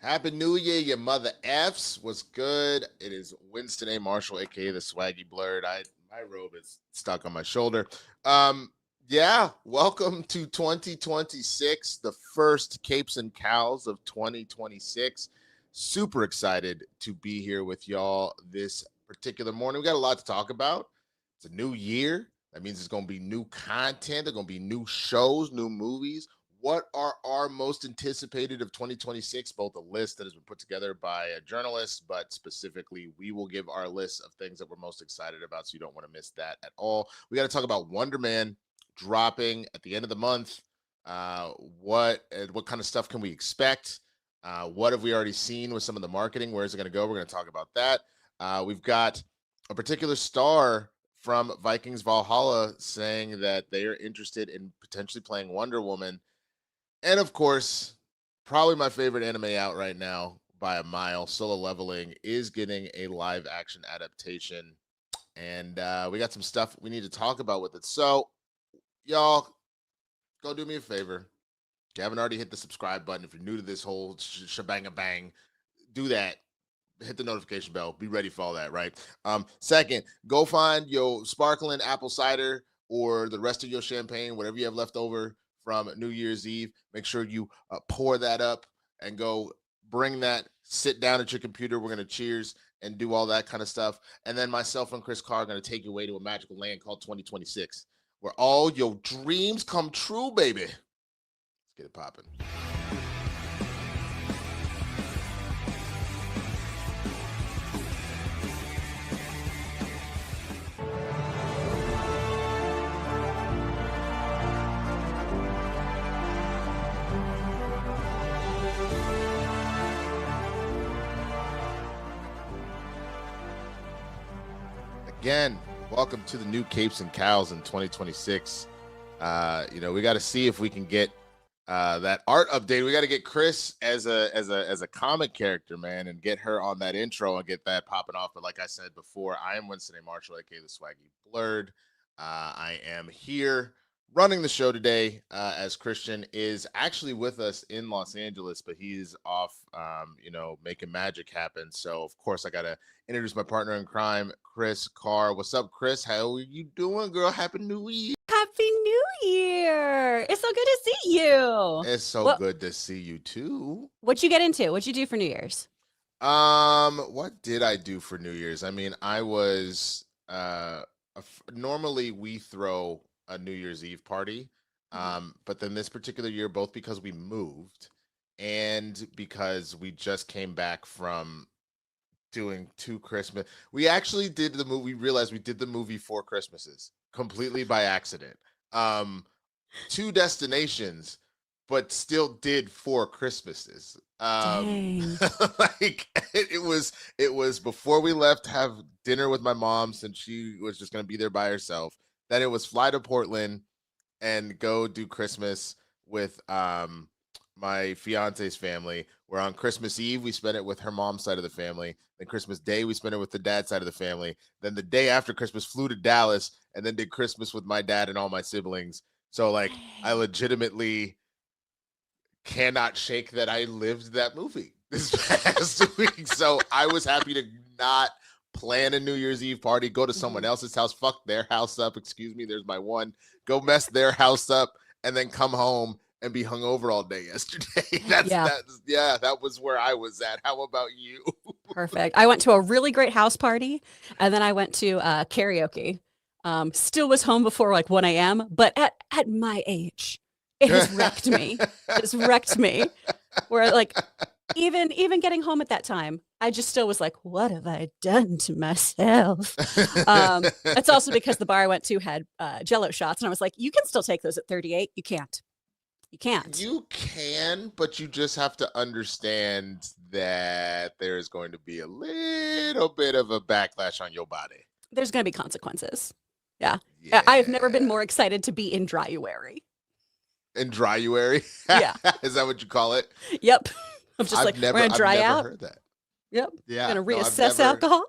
Happy New Year, you mother F's. What's good? It is Winston A. Marshall, aka the Swaggy Blurred. My robe is stuck on my shoulder. Welcome to 2026, the first Capes and Cows of 2026. Super excited to be here with y'all this particular morning. We got a lot to talk about. It's a new year. That means it's going to be new content. There's going to be new shows, new movies. What are our most anticipated of 2026? Both a list that has been put together by a journalist, but specifically, we will give our list of things that we're most excited about, so you don't want to miss that at all. We got to talk about Wonder Man dropping at the end of the month. What kind of stuff can we expect? What have we already seen with some of the marketing? Where is it going to go? We're going to talk about that. We've got a particular star from Vikings Valhalla saying that they are interested in potentially playing Wonder Woman. And of course, probably my favorite anime out right now by a mile, Solo Leveling, is getting a live action adaptation. And we got some stuff we need to talk about with it. So, y'all, go do me a favor. If you haven't already hit the subscribe button, if you're new to this whole shebang-a-bang, do that. Hit the notification bell. Be ready for all that, right? Second, go find your sparkling apple cider or the rest of your champagne, whatever you have left over from New Year's Eve. Make sure you pour that up and go bring that, sit down at your computer. We're going to cheers and do all that kind of stuff. And then myself and Chris Carr are going to take you away to a magical land called 2026, where all your dreams come true, baby. Let's get it popping. Again, welcome to the new Capes and Cows in 2026. We got to see if we can get that art update. We got to get Chris as a comic character, man, and get her on that intro and get that popping off. But like I said before, I am Winston A. Marshall, aka the Swaggy Blurred. I am here running the show today, as Kristian is actually with us in Los Angeles, but he's off, making magic happen. So of course I gotta introduce my partner in crime, Chris Carr. What's up, Chris? How are you doing, girl? Happy New Year. Happy New Year. It's so good to see you. It's so good to see you too. What'd you get into? What'd you do for New Year's? What did I do for New Year's? I mean, I was normally we throw a New Year's Eve party. But then this particular year, both because we moved and because we just came back from doing two Christmas, we actually did the movie. We realized we did the movie 4 Christmases completely by accident. 2 destinations, but still did 4 Christmases. Like it was before we left, have dinner with my mom since she was just gonna be there by herself. Then it was fly to Portland and go do Christmas with my fiance's family. Where on Christmas Eve, we spent it with her mom's side of the family. Then Christmas Day, we spent it with the dad's side of the family. Then the day after Christmas, flew to Dallas and then did Christmas with my dad and all my siblings. So, like, I legitimately cannot shake that I lived that movie this past week. So I was happy to not plan a New Year's Eve party, go to someone else's house, fuck their house up. Excuse me, there's my one. Go mess their house up and then come home and be hungover all day yesterday. That was where I was at. How about you? Perfect. I went to a really great house party, and then I went to karaoke. Still was home before like 1 a.m., but at my age, it has wrecked me. It's wrecked me. Where like even getting home at that time, I just still was like, what have I done to myself? It's also because the bar I went to had Jello shots, and I was like, you can still take those at 38. You can't. You can't. You can, but you just have to understand that there's going to be a little bit of a backlash on your body. There's going to be consequences. Yeah. I have never been more excited to be in Dryuary. In Dryuary? Yeah. Is that what you call it? Yep. I'm just we're going to dry out. I've never heard that. Yep. Yeah. Going to reassess alcohol.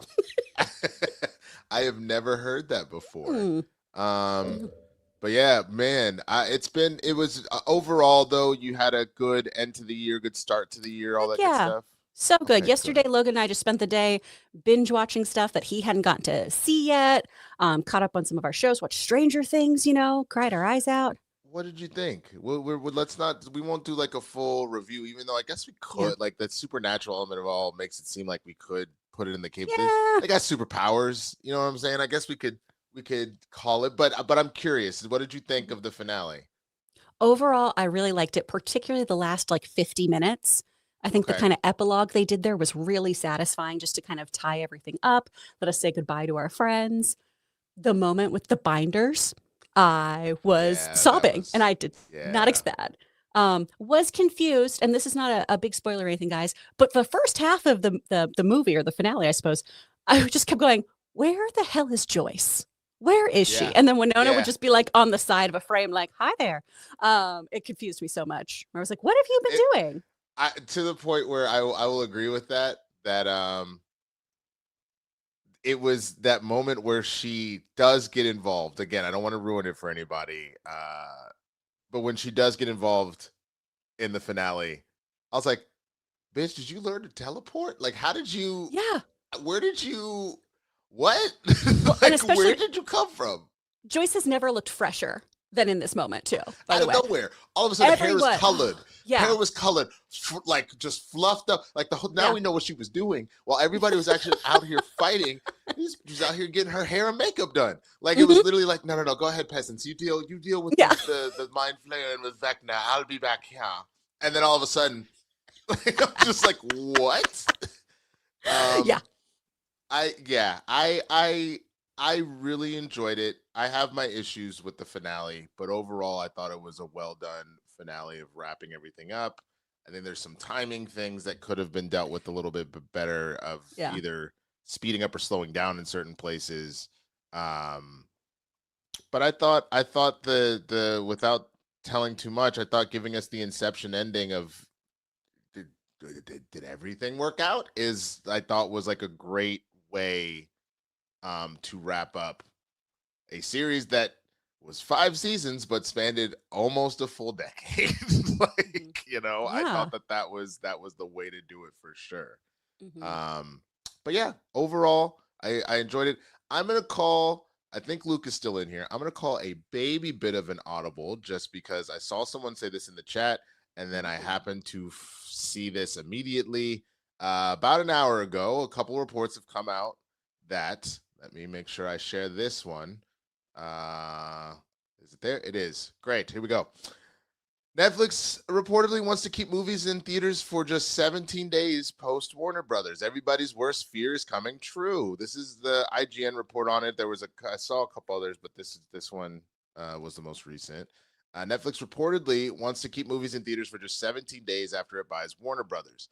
I have never heard that before. But But yeah, man, it was overall though, you had a good end to the year, good start to the year, all Heck that good yeah. stuff. So good. Okay, Yesterday, good. Logan and I just spent the day binge watching stuff that he hadn't gotten to see yet. Caught up on some of our shows, watched Stranger Things, cried our eyes out. What did you think? Let's not, we won't do like a full review, even though I guess we Yeah. could. Like, that supernatural element of all makes it seem like we could put it in the cape. Yeah. They got superpowers, you know what I'm saying? I guess we could call it, but I'm curious. What did you think of the finale? Overall, I really liked it, particularly the last like 50 minutes. I think the Okay. kind of epilogue they did there was really satisfying just to kind of tie everything up, let us say goodbye to our friends. The moment with the binders, I was Yeah, that sobbing and was I did not yeah. expect that. Was confused, and this is not a big spoiler or anything, guys, but the first half of the movie or the finale, I suppose, I just kept going, where the hell is Joyce? Where is she? Yeah. And then Winona would Yeah. just be like on the side of a frame, like, hi there. It confused me so much. I was like, what have you It, been doing? to the point where I will agree with that, it was that moment where she does get involved. Again, I don't want to ruin it for anybody. But when she does get involved in the finale, I was like, bitch, did you learn to teleport? Like, how did you, Yeah. where did you, what? Well, and Like, where especially did you come from? Joyce has never looked fresher than in this moment, too, by Out the of way. nowhere, all of a sudden, hair was Everyone. colored. Yeah. Hair was colored, like just fluffed up. Like now Yeah. we know what she was doing. While everybody was actually out here fighting, she's out here getting her hair and makeup done. Like, it was Mhm. literally like, no, go ahead, peasants. You deal with Yeah. the mind flayer and with Vecna. I'll be back here. And then all of a sudden, like, I'm just like, what? Yeah. I really enjoyed it. I have my issues with the finale, but overall I thought it was a well done finale of wrapping everything up. I think there's some timing things that could have been dealt with a little bit better, of Yeah. either speeding up or slowing down in certain places. But I thought the without telling too much, I thought giving us the Inception ending of did did everything work out, is, I thought, was like a great way to wrap up a series that was 5 seasons but spanned almost a full decade. Mhm. Like, I Yeah. thought that was the way to do it for sure. Mhm. um but yeah, overall, I enjoyed it. I'm gonna call, I think Luke is still in here, I'm gonna call a baby bit of an audible, just because I saw someone say this in the chat, and then I Ooh. happened to see this immediately. About an hour ago, a couple reports have come out that, let me make sure I share this one. Is it there? It is. Great. Here we go. Netflix reportedly wants to keep movies in theaters for just 17 days post Warner Brothers. Everybody's worst fear is coming true. This is the IGN report on it. I saw a couple others, but this one was the most recent. Netflix reportedly wants to keep movies in theaters for just 17 days after it buys Warner Brothers.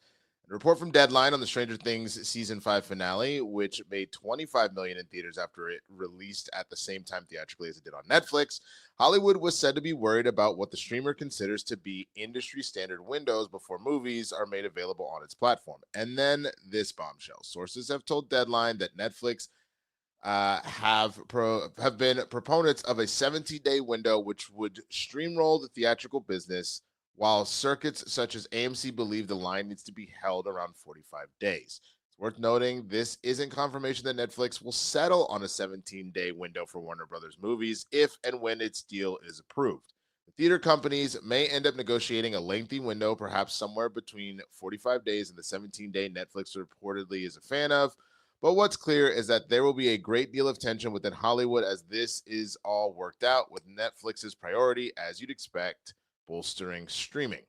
A report from Deadline on the Stranger Things season 5 finale, which made 25 million in theaters after it released at the same time theatrically as it did on Netflix. Hollywood was said to be worried about what the streamer considers to be industry standard windows before movies are made available on its platform. And then this bombshell. Sources have told Deadline that Netflix have been proponents of a 17-day window, which would streamroll the theatrical business, while circuits such as AMC believe the line needs to be held around 45 days. It's worth noting this isn't confirmation that Netflix will settle on a 17-day window for Warner Brothers movies if and when its deal is approved. The theater companies may end up negotiating a lengthy window, perhaps somewhere between 45 days and the 17-day Netflix reportedly is a fan of. But what's clear is that there will be a great deal of tension within Hollywood as this is all worked out, with Netflix's priority, as you'd expect, bolstering streaming.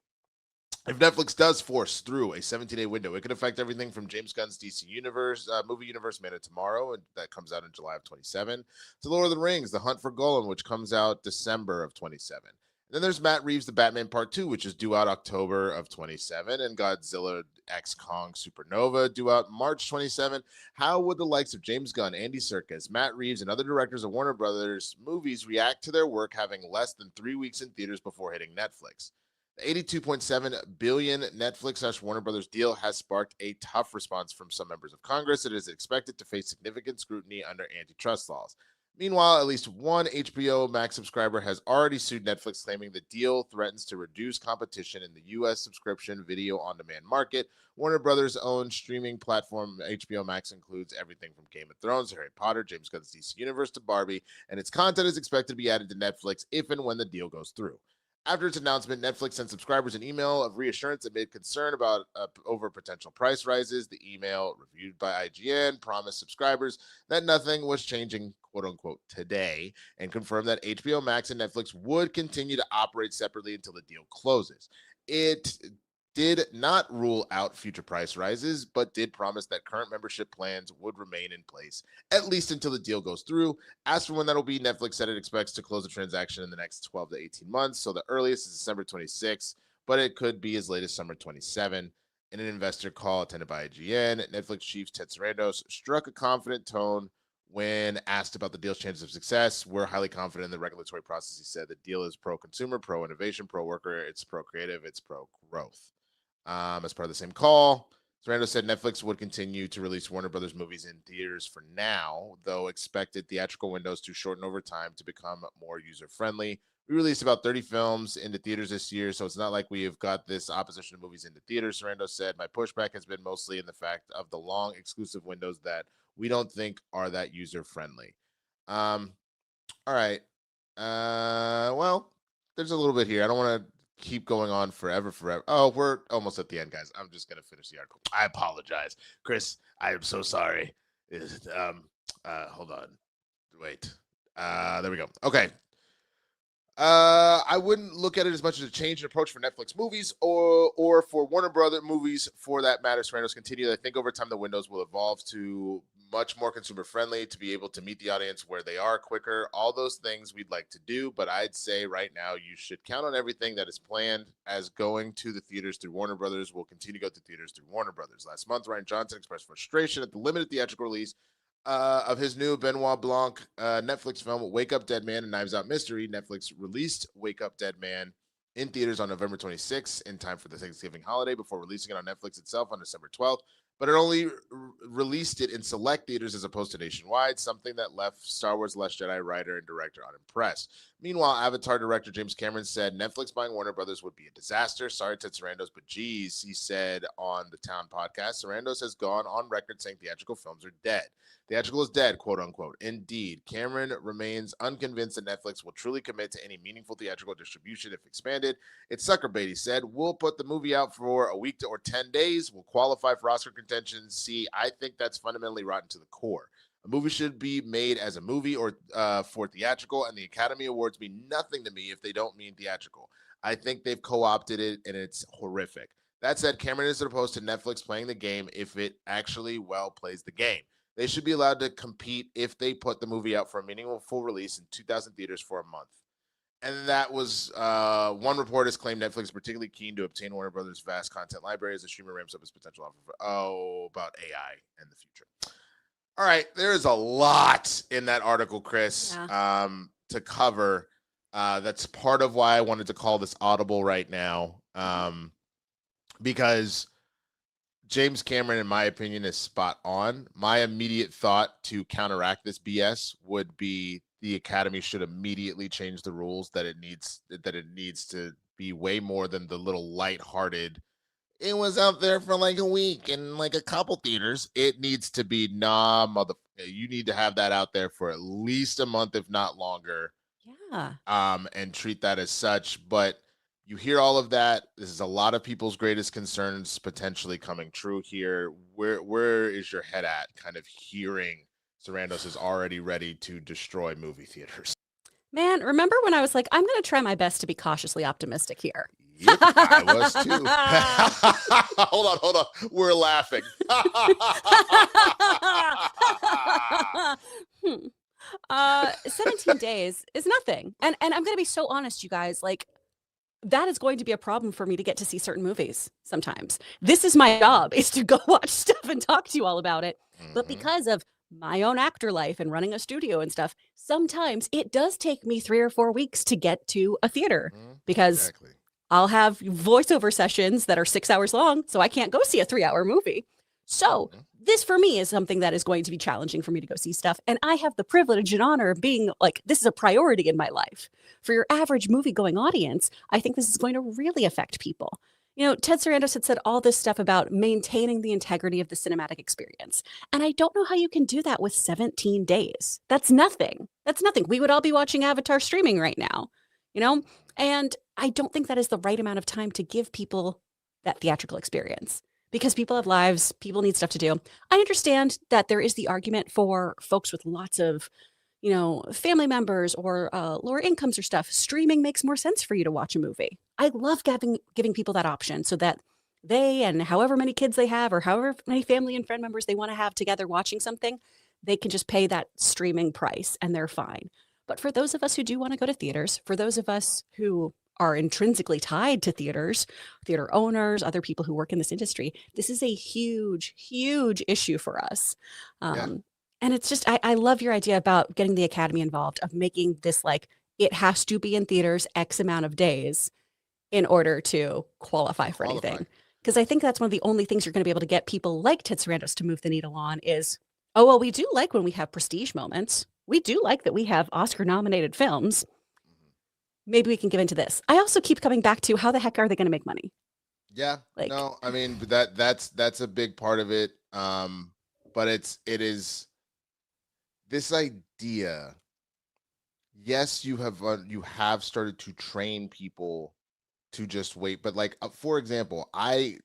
If Netflix does force through a 17-day window, it could affect everything from James Gunn's DC Universe, movie universe, Man of Tomorrow, and that comes out in July of 27, to Lord of the Rings, The Hunt for Gollum, which comes out December of 27. Then there's Matt Reeves' The Batman Part 2, which is due out October of 27, and Godzilla X Kong Supernova, due out March 27. How would the likes of James Gunn, Andy Serkis, Matt Reeves, and other directors of Warner Brothers movies react to their work having less than 3 weeks in theaters before hitting Netflix? The $82.7 billion Netflix/Warner Brothers deal has sparked a tough response from some members of Congress. It is expected to face significant scrutiny under antitrust laws. Meanwhile, at least one HBO Max subscriber has already sued Netflix, claiming the deal threatens to reduce competition in the U.S. subscription video on demand market. Warner Brothers' own streaming platform, HBO Max, includes everything from Game of Thrones to Harry Potter, James Gunn's DC Universe to Barbie, and its content is expected to be added to Netflix if and when the deal goes through. After its announcement, Netflix sent subscribers an email of reassurance amid concern about over potential price rises. The email, reviewed by IGN, promised subscribers that nothing was changing, quote unquote, today, and confirmed that HBO Max and Netflix would continue to operate separately until the deal closes. It did not rule out future price rises, but did promise that current membership plans would remain in place, at least until the deal goes through. As for when that'll be, Netflix said it expects to close the transaction in the next 12 to 18 months, so the earliest is December 26th, but it could be as late as summer 27. In an investor call attended by IGN, Netflix chief Ted Sarandos struck a confident tone when asked about the deal's chances of success. We're highly confident in the regulatory process, he said. The deal is pro-consumer, pro-innovation, pro-worker, it's pro-creative, it's pro-growth. As part of the same call, Sarandos said Netflix would continue to release Warner Brothers movies in theaters for now, though expected theatrical windows to shorten over time to become more user-friendly. We released about 30 films into theaters this year, so it's not like we have got this opposition of movies into theaters, Sarandos said. My pushback has been mostly in the fact of the long exclusive windows that we don't think are that user-friendly. All right. Well, there's a little bit here. I don't want to keep going on forever. Oh, we're almost at the end, guys. I'm just gonna finish the article. I apologize, Chris. I am so sorry. Hold on. Wait. There we go. Okay. I wouldn't look at it as much as a change in approach for Netflix movies or for Warner Brothers movies, for that matter. Sarandos continued. I think over time the windows will evolve to much more consumer friendly, to be able to meet the audience where they are quicker. All those things we'd like to do, but I'd say right now you should count on everything that is planned as going to the theaters through Warner Brothers will continue to go to theaters through Warner Brothers. Last month, Ryan Johnson expressed frustration at the limited theatrical release of his new Benoit Blanc Netflix film, Wake Up Dead Man and Knives Out Mystery. Netflix released Wake Up Dead Man in theaters on November 26th in time for the Thanksgiving holiday before releasing it on Netflix itself on December 12th. But it only released it in select theaters as opposed to nationwide, something that left Star Wars Last Jedi writer and director unimpressed. Meanwhile, Avatar director James Cameron said Netflix buying Warner Brothers would be a disaster. Sorry, Ted Sarandos, but geez, he said on the Town podcast. Sarandos has gone on record saying theatrical films are dead. Theatrical is dead, quote unquote. Indeed, Cameron remains unconvinced that Netflix will truly commit to any meaningful theatrical distribution if expanded. It's sucker bait, he said. We'll put the movie out for a week or 10 days. We'll qualify for Oscar contention. See, I think that's fundamentally rotten to the core. A movie should be made as a movie or for theatrical, and the Academy Awards mean nothing to me if they don't mean theatrical. I think they've co-opted it, and it's horrific. That said, Cameron isn't opposed to Netflix playing the game if it actually well plays the game. They should be allowed to compete if they put the movie out for a meaningful release in 2,000 theaters for a month. And that was one report has claimed Netflix is particularly keen to obtain Warner Brothers' vast content library as the streamer ramps up its potential offer about AI and the future. All right, there is a lot in that article, Chris, to cover. That's part of why I wanted to call this audible right now, because James Cameron, in my opinion, is spot on. My immediate thought to counteract this BS would be the Academy should immediately change the rules, that it needs to be way more than the little lighthearted. It was out there for like a week in like a couple theaters. It needs to be, you need to have that out there for at least a month, if not longer. Yeah. And treat that as such. But you hear all of that. This is a lot of people's greatest concerns potentially coming true here. Where is your head at kind of hearing Sarandos is already ready to destroy movie theaters? Man, remember when I was like, I'm going to try my best to be cautiously optimistic here? Yep, I was too. Hold on. We're laughing. 17 days is nothing. And I'm going to be so honest, you guys, like, that is going to be a problem for me to get to see certain movies sometimes. This is my job, is to go watch stuff and talk to you all about it. Mm-hmm. But because of my own actor life and running a studio and stuff, sometimes it does take me 3 or 4 weeks to get to a theater because I'll have voiceover sessions that are 6 hours long, so I can't go see a 3-hour movie. So this for me is something that is going to be challenging for me to go see stuff. And I have the privilege and honor of being like, this is a priority in my life. For your average movie going audience, I think this is going to really affect people. Ted Sarandos had said all this stuff about maintaining the integrity of the cinematic experience. And I don't know how you can do that with 17 days. That's nothing. That's nothing. We would all be watching Avatar streaming right now, And I don't think that is the right amount of time to give people that theatrical experience because people have lives, people need stuff to do. I understand that there is the argument for folks with lots of family members or lower incomes or stuff. Streaming makes more sense for you to watch a movie. I love giving people that option so that they and however many kids they have or however many family and friend members they want to have together watching something, they can just pay that streaming price and they're fine. But for those of us who do want to go to theaters, for those of us who are intrinsically tied to theaters, theater owners, other people who work in this industry, this is a huge, huge issue for us. And it's just, I love your idea about getting the Academy involved, of making this like, it has to be in theaters X amount of days in order to qualify for anything. Because I think that's one of the only things you're going to be able to get people like Ted Sarandos to move the needle on is, oh, well, we do like when we have prestige moments. We do like that we have Oscar-nominated films. Maybe we can give into this. I also keep coming back to how the heck are they going to make money? Yeah, no, I mean, that's a big part of it. But it is this idea. Yes, you have started to train people to just wait, but like for example,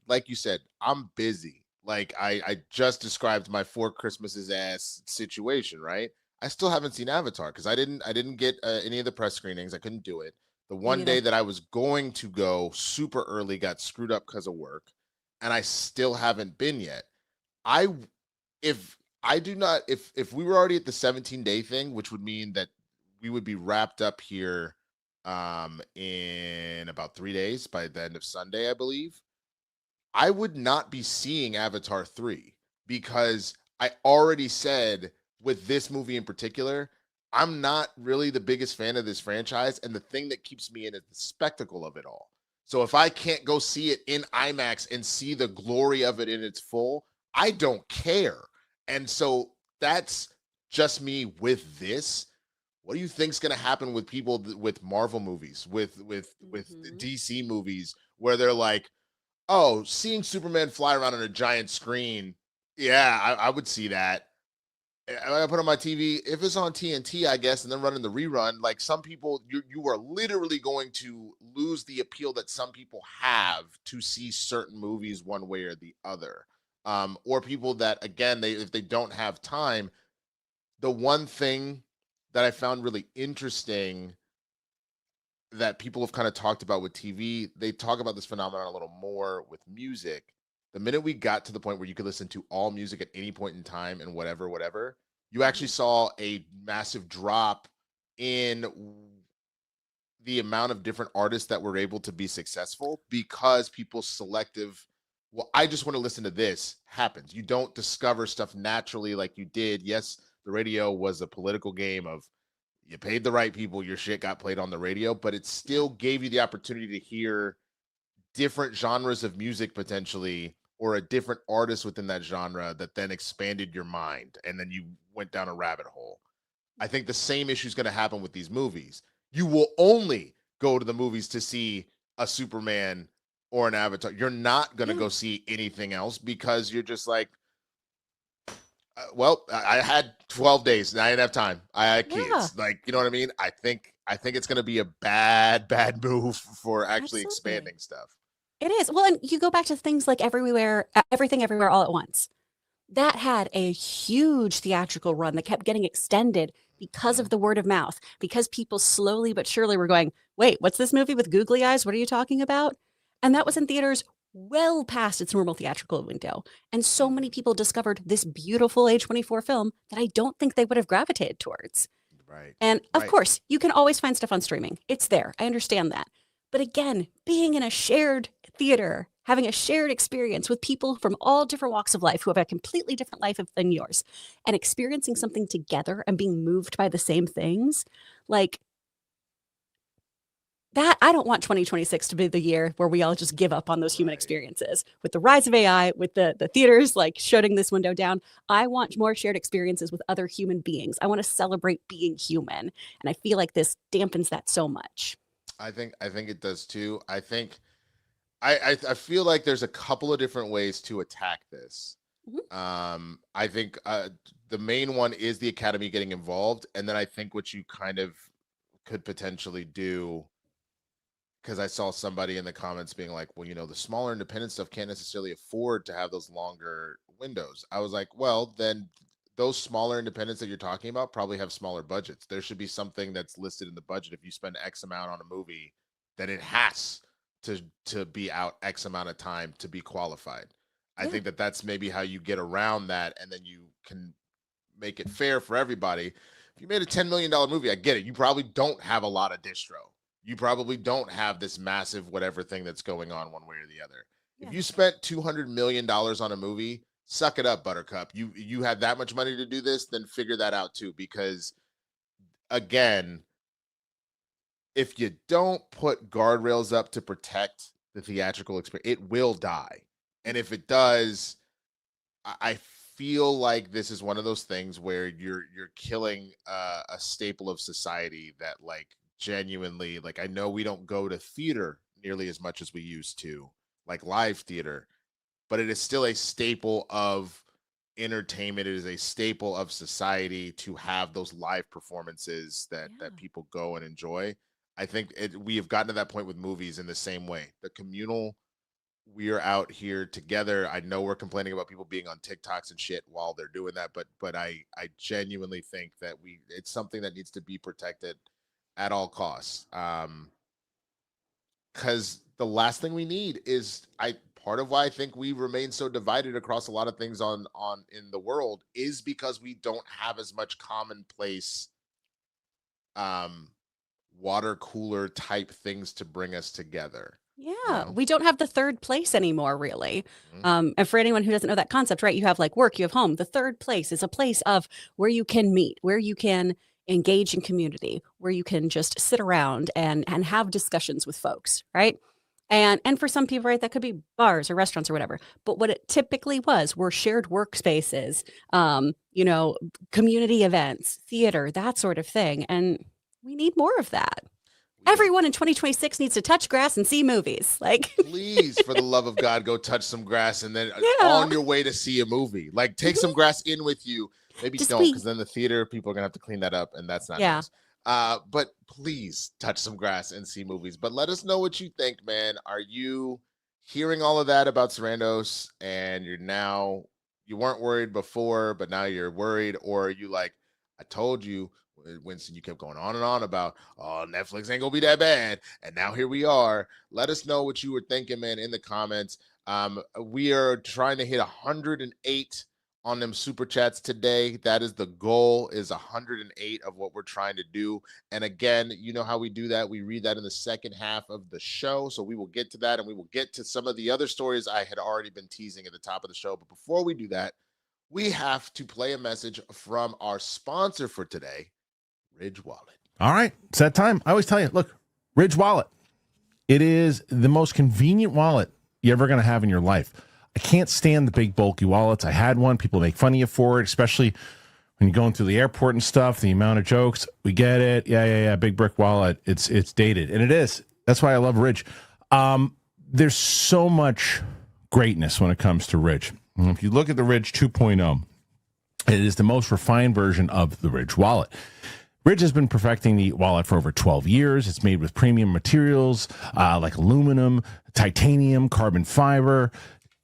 like you said, I'm busy. Like I just described my 4 Christmases ass situation, right? I still haven't seen Avatar because I didn't get any of the press screenings. I couldn't do it. The one day that I was going to go super early got screwed up because of work, and I still haven't been yet. If we were already at the 17-day thing, which would mean that we would be wrapped up here in about 3 days by the end of Sunday, I believe, I would not be seeing Avatar 3 because I already said with this movie in particular, I'm not really the biggest fan of this franchise, and the thing that keeps me in is the spectacle of it all. So if I can't go see it in IMAX and see the glory of it in its full, I don't care. And so that's just me with this. What do you think's going to happen with people with Marvel movies, with DC movies, where they're like, oh, seeing Superman fly around on a giant screen, yeah, I would see that. I put on my TV, if it's on TNT, I guess, and then running the rerun, like some people, you are literally going to lose the appeal that some people have to see certain movies one way or the other. Or people that, again, if they don't have time. The one thing that I found really interesting that people have kind of talked about with TV, they talk about this phenomenon a little more with music. The minute we got to the point where you could listen to all music at any point in time and whatever, you actually saw a massive drop in the amount of different artists that were able to be successful because people's selective, well, I just want to listen to this happens. You don't discover stuff naturally like you did. Yes, the radio was a political game of you paid the right people, your shit got played on the radio, but it still gave you the opportunity to hear different genres of music potentially, or a different artist within that genre that then expanded your mind and then you went down a rabbit hole. I think the same issue is going to happen with these movies. You will only go to the movies to see a Superman or an Avatar. You're not going to go see anything else because you're just like, well, I had 12 days and I didn't have time. I had kids. Like, you know what I mean? I think it's going to be a bad move for actually expanding stuff. It is. Well, and you go back to things like Everything Everywhere All at Once. That had a huge theatrical run that kept getting extended because of the word of mouth, because people slowly but surely were going, wait, what's this movie with googly eyes? What are you talking about? And that was in theaters well past its normal theatrical window. And so many people discovered this beautiful A24 film that I don't think they would have gravitated towards. Right. And of course, you can always find stuff on streaming. It's there. I understand that. But again, being in a shared theater, having a shared experience with people from all different walks of life who have a completely different life than yours, and experiencing something together and being moved by the same things, like that I don't want 2026 to be the year where we all just give up on those human experiences. With the rise of AI, with the theaters like shutting this window down, I want more shared experiences with other human beings. I want to celebrate being human, and I feel like this dampens that so much. I think it does too. I feel like there's a couple of different ways to attack this. Mhm. I think the main one is the Academy getting involved, and then I think what you kind of could potentially do, because I saw somebody in the comments being like, well, the smaller independent stuff can't necessarily afford to have those longer windows. I was like, well, then those smaller independents that you're talking about probably have smaller budgets. There should be something that's listed in the budget. If you spend X amount on a movie, then it has to be out X amount of time to be qualified. I Yeah. think that that's maybe how you get around that, and then you can make it fair for everybody. If you made a $10 million movie, I get it. You probably don't have a lot of distro. You probably don't have this massive whatever thing that's going on one way or the other. Yeah. If you spent $200 million on a movie, suck it up, Buttercup. You had that much money to do this, then figure that out too. Because again, if you don't put guardrails up to protect the theatrical experience, it will die. And if it does, I feel like this is one of those things where you're killing a staple of society that, like, genuinely, like, I know we don't go to theater nearly as much as we used to, like live theater, but it is still a staple of entertainment. It is a staple of society to have those live performances that Yeah. people go and enjoy. I think we have gotten to that point with movies in the same way. The communal, we are out here together. I know we're complaining about people being on TikToks and shit while they're doing that, but I genuinely think that it's something that needs to be protected at all costs. Because the last thing we need is, I part of why I think we remain so divided across a lot of things on in the world is because we don't have as much commonplace um water cooler type things to bring us together. Yeah, we don't have the third place anymore, really. Mhm. And for anyone who doesn't know that concept, right? You have like work, you have home. The third place is a place of where you can meet, where you can engage in community, where you can just sit around and have discussions with folks, right? And for some people, right, that could be bars or restaurants or whatever. But what it typically was were shared workspaces, community events, theater, that sort of thing. And we need more of that. We do. Everyone in 2026 needs to touch grass and see movies. Like, Please, for the love of God, go touch some grass, and then yeah. on your way to see a movie, like, take some grass in with you. Maybe Just don't, because then the theater people are gonna have to clean that up, and that's not Yeah. nice. But please touch some grass and see movies. But let us know what you think, man. Are you hearing all of that about Sarandos, and you weren't worried before, but now you're worried, or are you like, I told you, Winston, you kept going on and on about, oh, Netflix ain't gonna be that bad, and now here we are. Let us know what you were thinking, man, in the comments. We are trying to hit 108 on them super chats today. That is the goal, is 108 of what we're trying to do. And again, you know how we do that. We read that in the second half of the show. So we will get to that, and we will get to some of the other stories I had already been teasing at the top of the show. But before we do that, we have to play a message from our sponsor for today, Ridge Wallet. All right, it's that time. I always tell you, look, Ridge Wallet. It is the most convenient wallet you're ever going to have in your life. I can't stand the big bulky wallets. I had one. People make fun of you for it, especially when you're going through the airport and stuff. The amount of jokes, we get it. Yeah. Big brick wallet. It's dated, and it is. That's why I love Ridge. There's so much greatness when it comes to Ridge. And if you look at the Ridge 2.0, it is the most refined version of the Ridge wallet. Ridge has been perfecting the wallet for over 12 years. It's made with premium materials like aluminum, titanium, carbon fiber.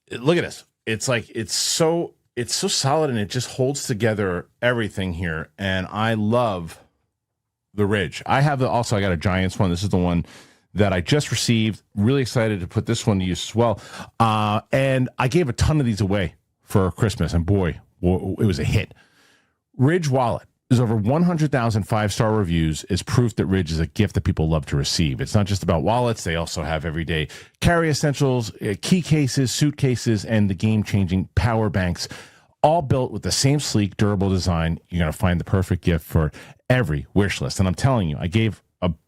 Look at this. It's so solid, and it just holds together everything here. And I love the Ridge. I got a Giants one. This is the one that I just received. Really excited to put this one to use as well. And I gave a ton of these away for Christmas, and boy, it was a hit. Ridge wallet. There's over 100,000 five-star reviews. Is proof that Ridge is a gift that people love to receive. It's not just about wallets. They also have everyday carry essentials, key cases, suitcases, and the game-changing power banks, all built with the same sleek, durable design. You're going to find the perfect gift for every wish list. And I'm telling you, I gave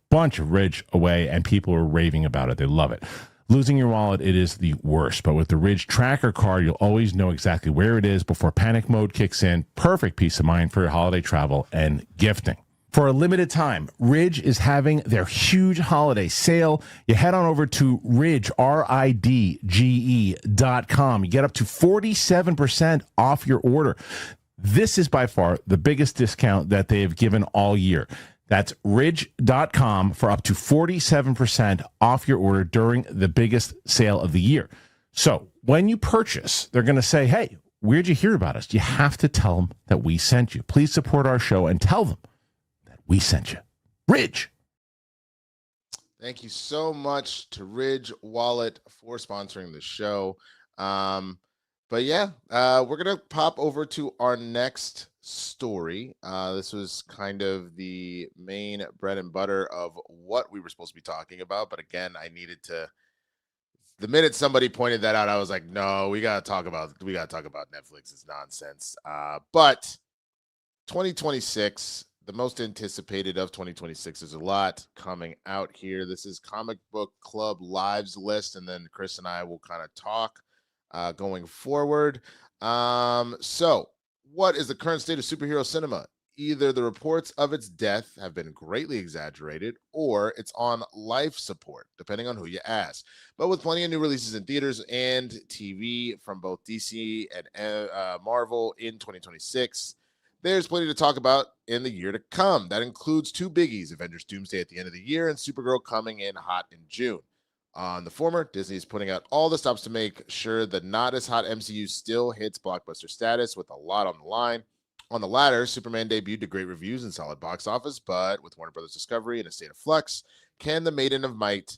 bunch of Ridge away, and people are raving about it. They love it. Losing your wallet, it is the worst. But with the Ridge Tracker card, you'll always know exactly where it is before panic mode kicks in. Perfect peace of mind for your holiday travel and gifting. For a limited time, Ridge is having their huge holiday sale. You head on over to Ridge, RIDGE.com. You get up to 47% off your order. This is by far the biggest discount that they have given all year. That's Ridge.com for up to 47% off your order during the biggest sale of the year. So when you purchase, they're going to say, hey, where'd you hear about us? You have to tell them that we sent you. Please support our show and tell them we sent you. Ridge. Thank you so much to Ridge Wallet for sponsoring the show. But yeah, we're going to pop over to our next story. This was kind of the main bread and butter of what we were supposed to be talking about. But again, I needed to, the minute somebody pointed that out, I was like, no, we got to talk about Netflix's nonsense. But 2026, the most anticipated of 2026, there's a lot coming out here. This is Comic Book Club Live's list, and then Chris and I will kind of talk going forward. So what is the current state of superhero cinema? Either the reports of its death have been greatly exaggerated, or it's on life support, depending on who you ask. But with plenty of new releases in theaters and TV from both DC and Marvel in 2026, there's plenty to talk about in the year to come. That includes two biggies, Avengers Doomsday at the end of the year and Supergirl coming in hot in June. On the former, Disney is putting out all the stops to make sure the not as hot MCU still hits blockbuster status with a lot on the line. On the latter, Superman debuted to great reviews and solid box office, but with Warner Brothers Discovery in a state of flux, can the Maiden of Might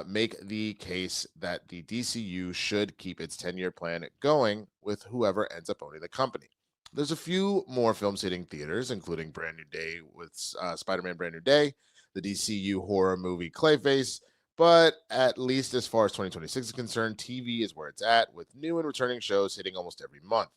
make the case that the DCU should keep its 10-year plan going with whoever ends up owning the company? There's a few more films hitting theaters, including Brand New Day with Spider-Man Brand New Day, the DCU horror movie Clayface, but at least as far as 2026 is concerned, TV is where it's at, with new and returning shows hitting almost every month.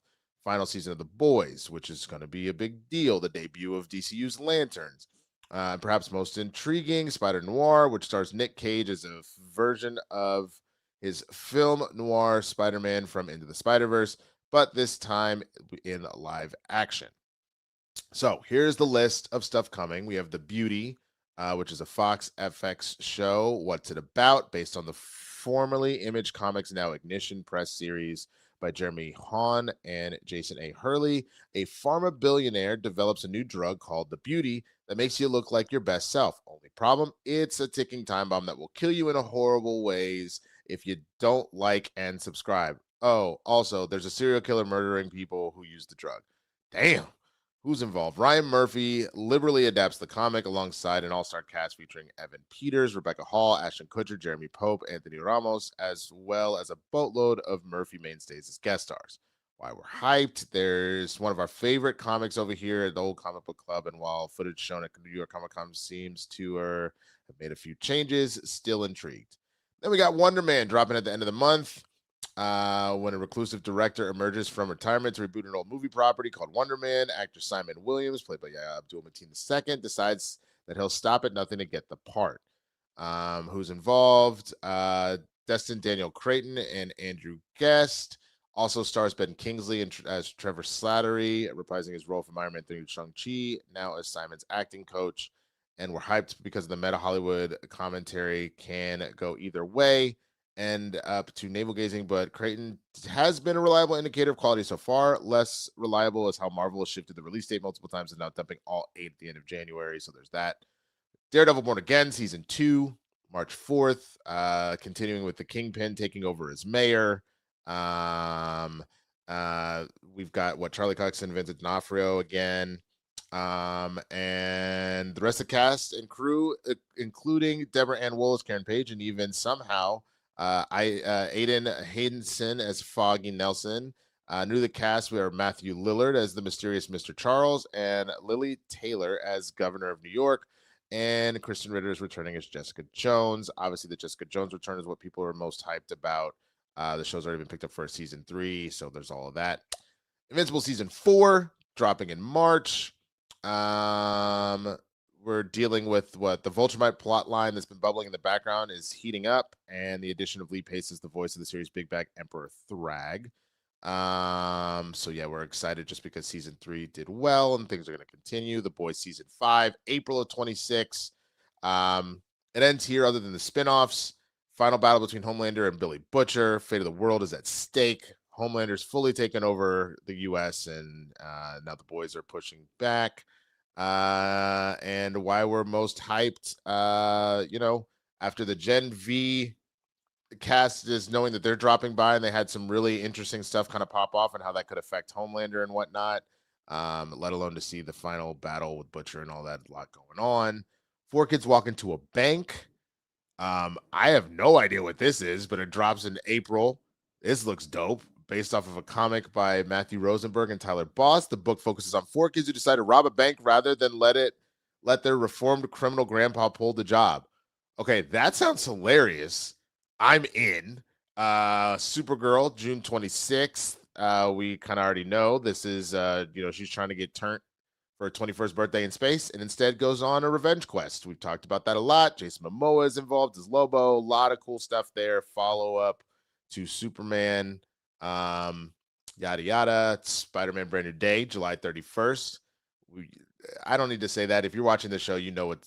Final season of The Boys, which is going to be a big deal, the debut of DCU's Lanterns. Perhaps most intriguing, Spider Noir, which stars Nick Cage as a version of his film noir Spider-Man from Into the Spider-Verse, but this time in live action. So here's the list of stuff coming. We have The Beauty, which is a Fox FX show. What's it about? Based on the formerly Image Comics, now Ignition Press series by Jeremy Hahn and Jason A. Hurley. A pharma billionaire develops a new drug called The Beauty that makes you look like your best self. Only problem, it's a ticking time bomb that will kill you in a horrible ways if you don't like and subscribe. Oh, also, there's a serial killer murdering people who use the drug. Damn. Who's involved? Ryan Murphy liberally adapts the comic alongside an all-star cast featuring Evan Peters, Rebecca Hall, Ashton Kutcher, Jeremy Pope, Anthony Ramos, as well as a boatload of Murphy mainstays as guest stars. Why we're hyped, there's one of our favorite comics over here at the Old Comic Book Club, and while footage shown at New York Comic Con seems to have made a few changes, still intrigued. Then we got Wonder Man dropping at the end of the month. When a reclusive director emerges from retirement to reboot an old movie property called Wonder Man, actor Simon Williams, played by Abdul Mateen II, decides that he'll stop at nothing to get the part. Who's involved? Destin Daniel Creighton and Andrew Guest. Also stars Ben Kingsley as Trevor Slattery, reprising his role from Iron Man 3 Shang-Chi, now as Simon's acting coach. And we're hyped because the meta Hollywood commentary can go either way and up to navel gazing, but Creighton has been a reliable indicator of quality so far. Less reliable is how Marvel has shifted the release date multiple times and now dumping all 8 at the end of January. So there's that. Daredevil Born Again, season 2, March 4th, continuing with the Kingpin taking over as mayor. We've got Charlie Cox and Vincent D'Onofrio again. And the rest of the cast and crew, including Deborah Ann Wool as Karen Page, and even somehow Aiden Haydenson as Foggy Nelson. New to the cast, we have Matthew Lillard as the mysterious Mr. Charles, and Lily Taylor as Governor of New York, and Kristen Ritter is returning as Jessica Jones. Obviously, the Jessica Jones return is what people are most hyped about. The show's already been picked up for season 3, so there's all of that. Invincible season 4 dropping in March. We're we're dealing with what the Vulturemite plot line that's been bubbling in the background is heating up, and the addition of Lee Pace as the voice of the series Big Bad Emperor Thrag. So yeah, we're excited just because season 3 did well and things are going to continue. The Boys season 5, April of 26. It ends here other than the spinoffs. Final battle between Homelander and Billy Butcher. Fate of the world is at stake. Homelander's fully taken over the U.S. and now the boys are pushing back. And why we're most hyped, after the Gen V cast is knowing that they're dropping by and they had some really interesting stuff kind of pop off and how that could affect Homelander and whatnot, let alone to see the final battle with Butcher and all that, a lot going on. 4 kids walk into a bank. I have no idea what this is, but it drops in April. This looks dope. Based off of a comic by Matthew Rosenberg and Tyler Boss. The book focuses on 4 kids who decide to rob a bank rather than let their reformed criminal grandpa pull the job. Okay, that sounds hilarious. I'm in. Supergirl, June 26th. We kind of already know this is, she's trying to get turned for her 21st birthday in space and instead goes on a revenge quest. We've talked about that a lot. Jason Momoa is involved as Lobo. A lot of cool stuff there. Follow up to Superman. Yada yada. Spider-Man Brand New Day, July 31st. I don't need to say that. If you're watching the show, you know what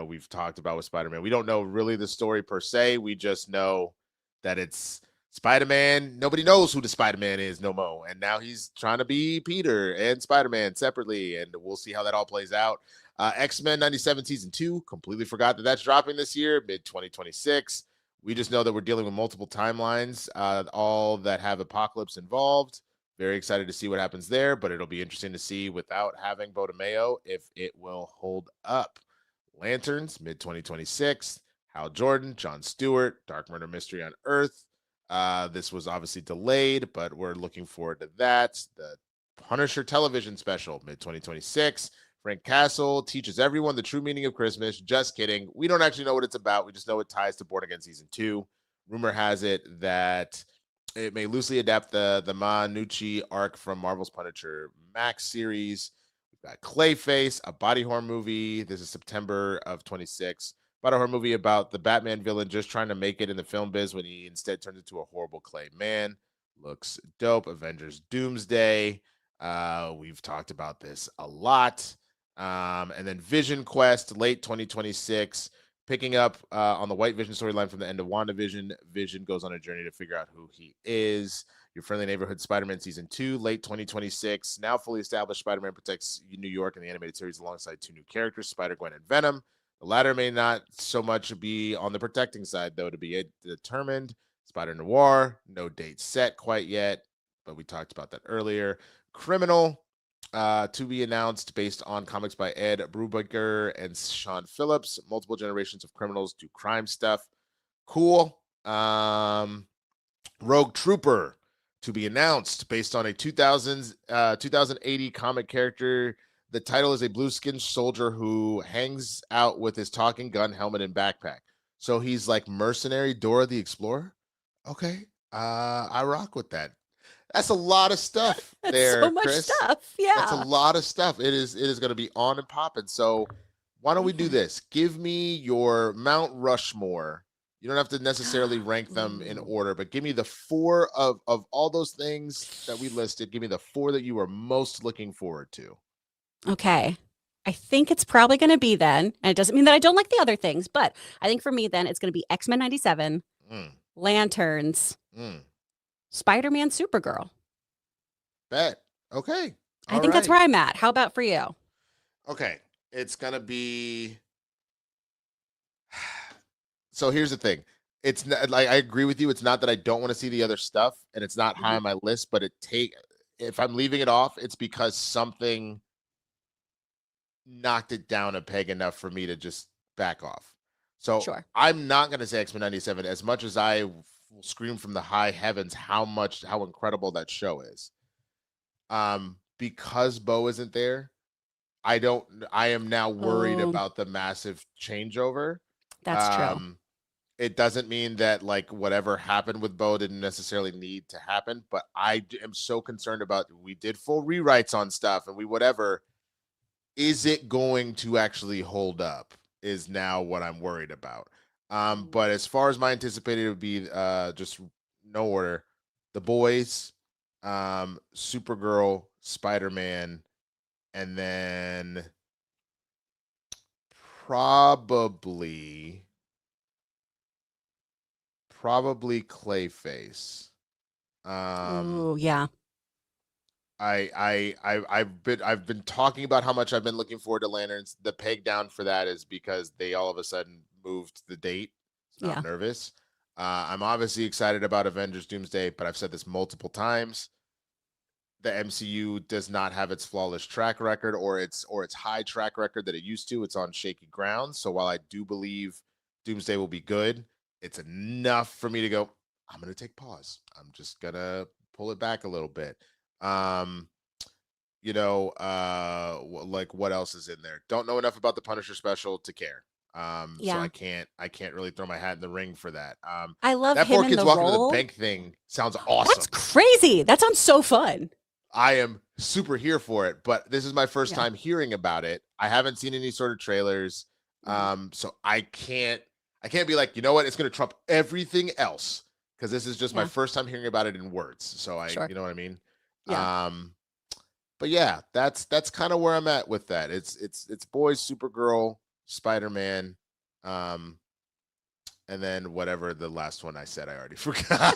we've talked about with Spider-Man. We don't know really the story per se. We just know that it's Spider-Man. Nobody knows who the Spider-Man is no more. And now he's trying to be Peter and Spider-Man separately. And we'll see how that all plays out. X-Men 97 season 2. Completely forgot that that's dropping this year, mid-2026. We just know that we're dealing with multiple timelines, all that have Apocalypse involved. Very excited to see what happens there, but it'll be interesting to see without having Bodemeo if it will hold up. Lanterns, mid-2026. Hal Jordan, Jon Stewart, Dark Murder Mystery on Earth. This was obviously delayed, but we're looking forward to that. The Punisher television special, mid-2026. Frank Castle teaches everyone the true meaning of Christmas. Just kidding. We don't actually know what it's about. We just know it ties to Born Again Season 2. Rumor has it that it may loosely adapt the Ma Nucci arc from Marvel's Punisher Max series. We've got Clayface, a body horror movie. This is September of 26. Body horror movie about the Batman villain just trying to make it in the film biz when he instead turns into a horrible clay man. Looks dope. Avengers Doomsday. We've talked about this a lot. And then Vision Quest, late 2026, picking up on the White Vision storyline from the end of WandaVision. Vision goes on a journey to figure out who he is. Your Friendly Neighborhood Spider-Man Season 2, late 2026. Now fully established, Spider-Man protects New York in the animated series alongside 2 new characters, Spider-Gwen and Venom. The latter may not so much be on the protecting side, though, to be determined. Spider-Noir, no date set quite yet, but we talked about that earlier. Criminal, to be announced based on comics by Ed Brubaker and Sean Phillips. Multiple generations of criminals do crime stuff. Cool. Rogue Trooper, to be announced based on a 2080 comic character. The title is a blue-skinned soldier who hangs out with his talking gun, helmet, and backpack. So he's like mercenary Dora the Explorer. Okay. I rock with that. That's a lot of stuff. That's there, so much Chris. stuff. Yeah. That's a lot of stuff. It is going to be on and popping. So why don't we do this? Give me your Mount Rushmore. You don't have to necessarily rank them in order, but give me the 4 of all those things that we listed. Give me the 4 that you are most looking forward to. Okay. I think it's probably going to be then, and it doesn't mean that I don't like the other things, but I think for me then it's going to be X-Men 97, Lanterns, Spider-Man, Supergirl. Bet. Okay. I think that's where I'm at. How about for you? Okay. It's going to be... So here's the thing. It's not, like, I agree with you. It's not that I don't want to see the other stuff, and it's not high on my list, but if I'm leaving it off, it's because something knocked it down a peg enough for me to just back off. So Sure. I'm not going to say X-Men 97 as much as I will scream from the high heavens how incredible that show is. Because Bo isn't there, I am now worried about the massive changeover. That's true. It doesn't mean that like whatever happened with Bo didn't necessarily need to happen, but I am so concerned about, we did full rewrites on stuff and we whatever. is it going to actually hold up is now what I'm worried about. But as far as my anticipated, it would be just no order. The Boys, Supergirl, Spider-Man, and then probably Clayface. Oh, yeah. I've been talking about how much I've been looking forward to Lanterns. The peg down for that is because they all of a sudden moved the date. So Yeah. I'm nervous. I'm obviously excited about Avengers Doomsday, but I've said this multiple times. The MCU does not have its flawless track record or its high track record that it used to. It's on shaky ground. So while I do believe Doomsday will be good, it's enough for me to go, I'm going to take pause. I'm just going to pull it back a little bit. Like what else is in there? Don't know enough about the Punisher special to care. So Yeah. I can't really throw my hat in the ring for that. I love That him four in kids the walking to the role. bank thing sounds awesome. That's crazy. That sounds so fun. I am super here for it, but this is my first Yeah. time hearing about it. I haven't seen any sort of trailers. So I can't be like, you know what, it's going to trump everything else, because this is just my first time hearing about it in words. So you know what I mean? Yeah. But yeah, that's kind of where I'm at with that. It's Boys, Supergirl, Spider-Man, and then whatever the last one I said, I already forgot.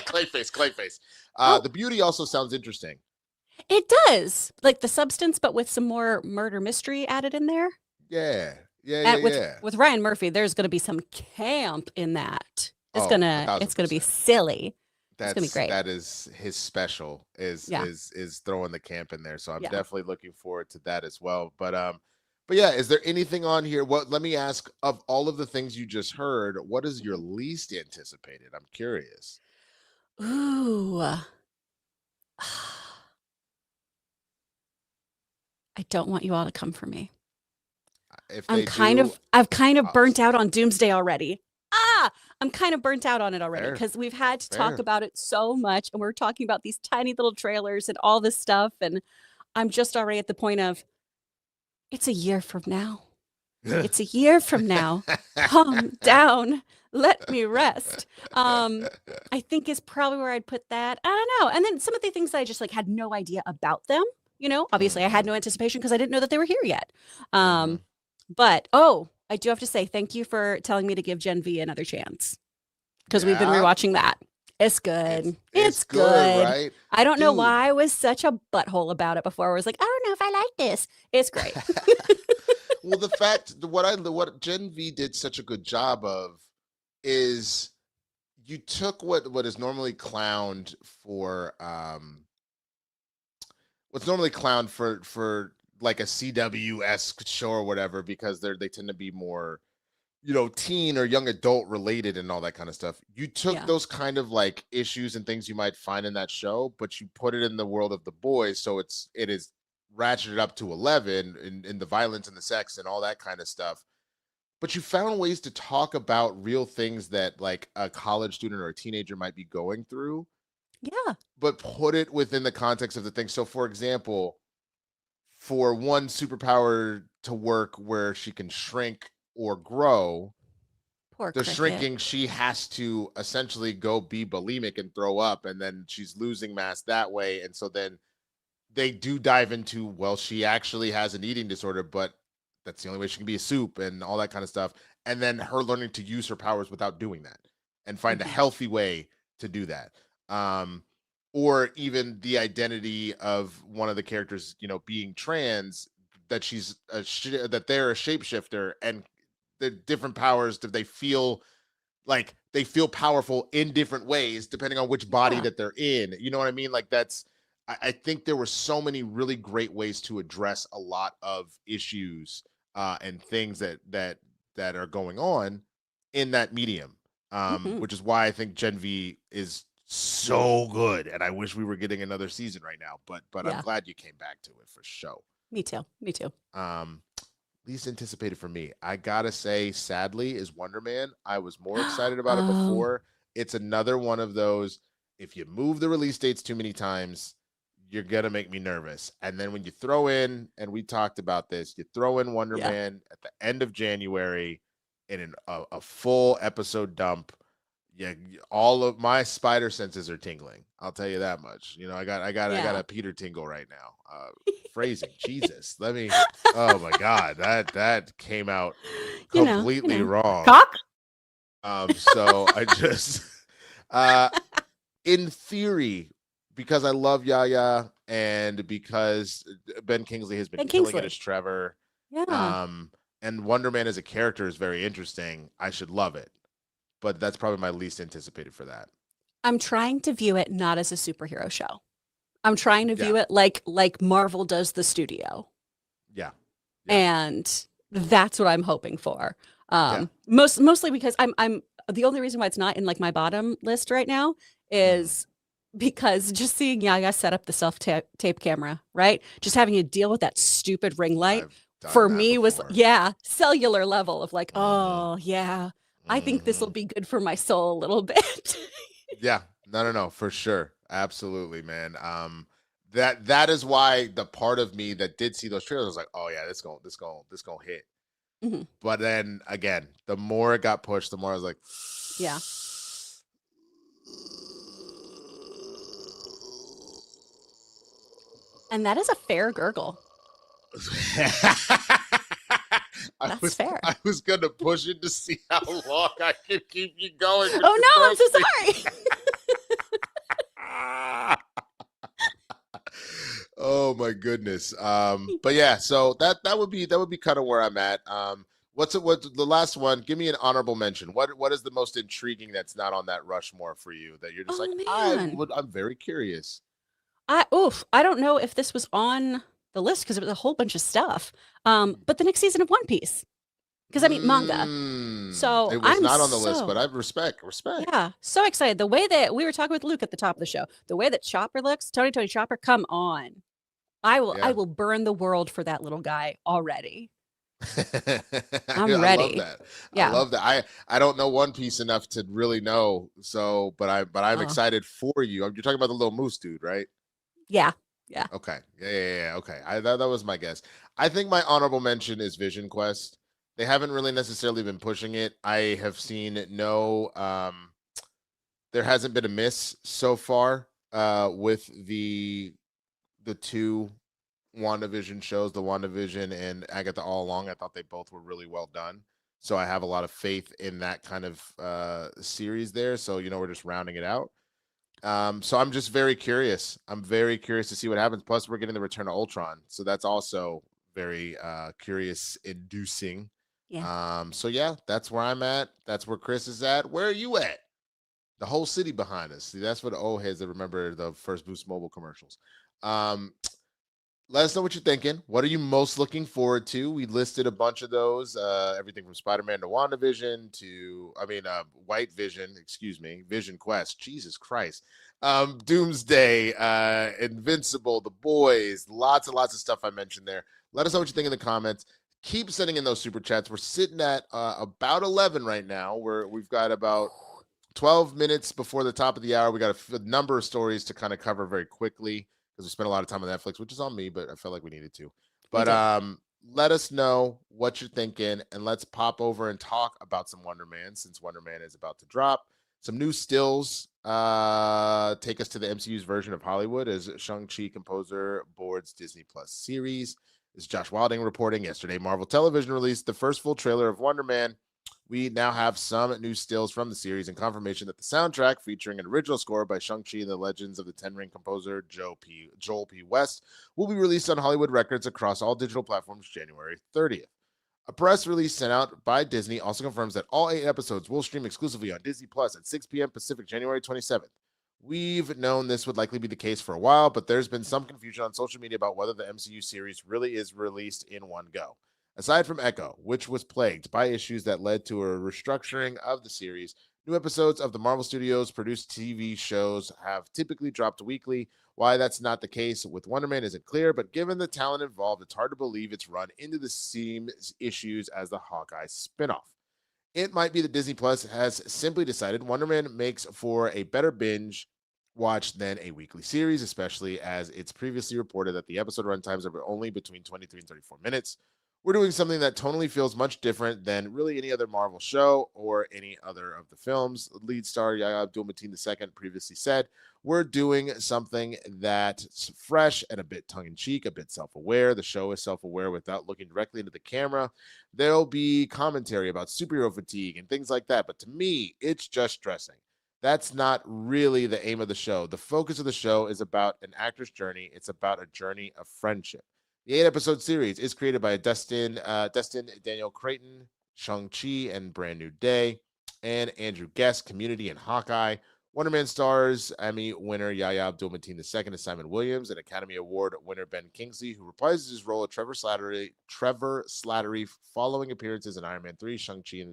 Clayface. The Beauty also sounds interesting. It does. Like the Substance, but with some more murder mystery added in there. Yeah. With Ryan Murphy, there's going to be some camp in that. It's gonna be silly. It's gonna be great. That is his special is throwing the camp in there. So I'm definitely looking forward to that as well. But yeah, is there anything on here? Let me ask, of all of the things you just heard, what is your least anticipated? I'm curious. Ooh. I don't want you all to come for me. I've kind of burnt out on Doomsday already. I'm kind of burnt out on it already because we've had to talk about it so much, and we're talking about these tiny little trailers and all this stuff, and I'm just already at the point of, it's a year from now. It's a year from now. Calm down. Let me rest. I think is probably where I'd put that. I don't know. And then some of the things that I just had no idea about them. Obviously I had no anticipation because I didn't know that they were here yet. But I do have to say thank you for telling me to give Gen V another chance, because we've been rewatching that. It's good. It's good. Right? I don't know why I was such a butthole about it before. I was like, I don't know if I like this. It's great. Well, the fact what Gen V did such a good job of is you took what is normally clowned for what's normally clowned for like a CW-esque show or whatever, because they tend to be more, teen or young adult related and all that kind of stuff. You took those kind of like issues and things you might find in that show, but you put it in the world of The Boys, so it is ratcheted up to 11 in the violence and the sex and all that kind of stuff. But you found ways to talk about real things that like a college student or a teenager might be going through. Yeah. But put it within the context of the thing. So for example, for one superpower to work where she can shrink or grow, shrinking, she has to essentially go be bulimic and throw up, and then she's losing mass that way. And so then they do dive into, well, she actually has an eating disorder, but that's the only way she can be a soup and all that kind of stuff. And then her learning to use her powers without doing that and find a healthy way to do that. Or even the identity of one of the characters, being trans, that that they're a shapeshifter, and the different powers that they feel powerful in different ways depending on which body that they're in. You know what I mean? Like I think there were so many really great ways to address a lot of issues and things that are going on in that medium, which is why I think Gen V is so good, and I wish we were getting another season right now. But I'm glad you came back to it for sure. Me too. Least anticipated for me, I gotta say, sadly, is Wonder Man. I was more excited about it before. It's another one of those, if you move the release dates too many times, you're gonna make me nervous. And then when you throw in, and we talked about this, you throw in Wonder Man at the end of January in a full episode dump. Yeah, all of my spider senses are tingling. I'll tell you that much. I got a Peter tingle right now. Phrasing, Jesus. Oh my God, that came out completely wrong. Cock. So I just, in theory, because I love Yaya and because Ben Kingsley has been killing it as Trevor, and Wonder Man as a character is very interesting, I should love it. But that's probably my least anticipated for that. I'm trying to view it not as a superhero show. I'm trying to view it like Marvel does the studio. Yeah. And that's what I'm hoping for. Mostly because I'm the only reason why it's not in like my bottom list right now is because just seeing Yaya set up the self-tape camera, right? Just having to deal with that stupid ring light for me was cellular level of like, oh yeah, I think this will be good for my soul a little bit. Yeah, no, for sure, absolutely, man. That is why the part of me that did see those trailers was like, oh yeah, this gonna hit. Mm-hmm. But then again, the more it got pushed, the more I was like, yeah. And that is a fair gurgle. That's fair. I was gonna push it to see how long I could keep you going. Oh no, I'm so sorry. Oh my goodness. But yeah, so that would be kind of where I'm at. What's the last one? Give me an honorable mention. What is the most intriguing that's not on that Rushmore for you that you're just I'm very curious. I don't know if this was on the list because it was a whole bunch of stuff. But the next season of One Piece. Because I mean manga. So it was not on the list, but I respect. Yeah. So excited. The way that we were talking with Luke at the top of the show, the way that Chopper looks, Tony Chopper, come on. I will burn the world for that little guy already. I'm ready. I love that. I don't know One Piece enough to really know. So, but I'm excited for you. You're talking about the little moose dude, right? Yeah. Okay. Yeah. Okay. That was my guess. I think my honorable mention is Vision Quest. They haven't really necessarily been pushing it. I have seen there hasn't been a miss so far with the two WandaVision shows, the WandaVision and Agatha All Along. I thought they both were really well done. So I have a lot of faith in that kind of series there. So, we're just rounding it out. So I'm just very curious. I'm very curious to see what happens. Plus, we're getting the Return of Ultron. So that's also very curious inducing. Yeah. So yeah, that's where I'm at. That's where Chris is at. Where are you at? The whole city behind us. See, that's what the old heads that remember the first Boost Mobile commercials. Let us know what you're thinking. What are you most looking forward to? We listed a bunch of those. Everything from Spider-Man to WandaVision to, White Vision, Vision Quest. Jesus Christ. Doomsday, Invincible, The Boys, lots and lots of stuff I mentioned there. Let us know what you think in the comments. Keep sending in those super chats. We're sitting at about 11 right now. We've got about 12 minutes before the top of the hour. We got a number of stories to kind of cover very quickly because we spent a lot of time on Netflix, which is on me, but I felt like we needed to. But let us know what you're thinking, and let's pop over and talk about some Wonder Man since Wonder Man is about to drop. Some new stills take us to the MCU's version of Hollywood as Shang-Chi composer boards Disney Plus series. This is Josh Wilding reporting. Yesterday, Marvel Television released the first full trailer of Wonder Man. We now have some new stills from the series and confirmation that the soundtrack, featuring an original score by Shang-Chi and the Legends of the Ten Ring composer Joel P. West, will be released on Hollywood Records across all digital platforms January 30th. A press release sent out by Disney also confirms that all 8 episodes will stream exclusively on Disney Plus at 6 p.m. Pacific, January 27th. We've known this would likely be the case for a while, but there's been some confusion on social media about whether the MCU series really is released in one go. Aside from Echo, which was plagued by issues that led to a restructuring of the series, new episodes of the Marvel Studios produced TV shows have typically dropped weekly. Why that's not the case with Wonder Man isn't clear, but given the talent involved, it's hard to believe it's run into the same issues as the Hawkeye spinoff. It might be that Disney Plus has simply decided Wonder Man makes for a better binge watch than a weekly series, especially as it's previously reported that the episode runtimes are only between 23 and 34 minutes. We're doing something that tonally feels much different than really any other Marvel show or any other of the films. Lead star Yahya Abdul-Mateen II previously said, we're doing something that's fresh and a bit tongue-in-cheek, a bit self-aware. The show is self-aware without looking directly into the camera. There'll be commentary about superhero fatigue and things like that. But to me, it's just dressing. That's not really the aim of the show. The focus of the show is about an actor's journey. It's about a journey of friendship. The 8-episode series is created by Destin Daniel Creighton, Shang-Chi and Brand New Day, and Andrew Guest, Community and Hawkeye. Wonder Man stars Emmy winner Yahya Abdul-Mateen II as Simon Williams and Academy Award winner Ben Kingsley, who reprises his role of Trevor Slattery following appearances in Iron Man 3, Shang-Chi,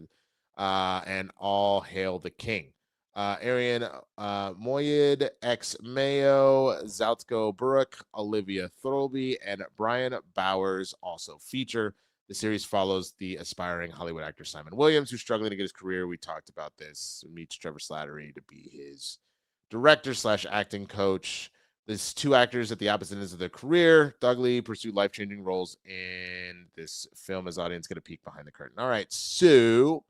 and All Hail the King. Arian Moyed, X Mayo, Zaltko Buruk, Olivia Thirlby, and Brian Bowers also feature. The series follows the aspiring Hollywood actor Simon Williams, who's struggling to get his career. We talked about this. Meets Trevor Slattery to be his director/acting coach. There's two actors at the opposite ends of their career. Doug Lee pursued life-changing roles in this film as audience get a peek behind the curtain. All right, so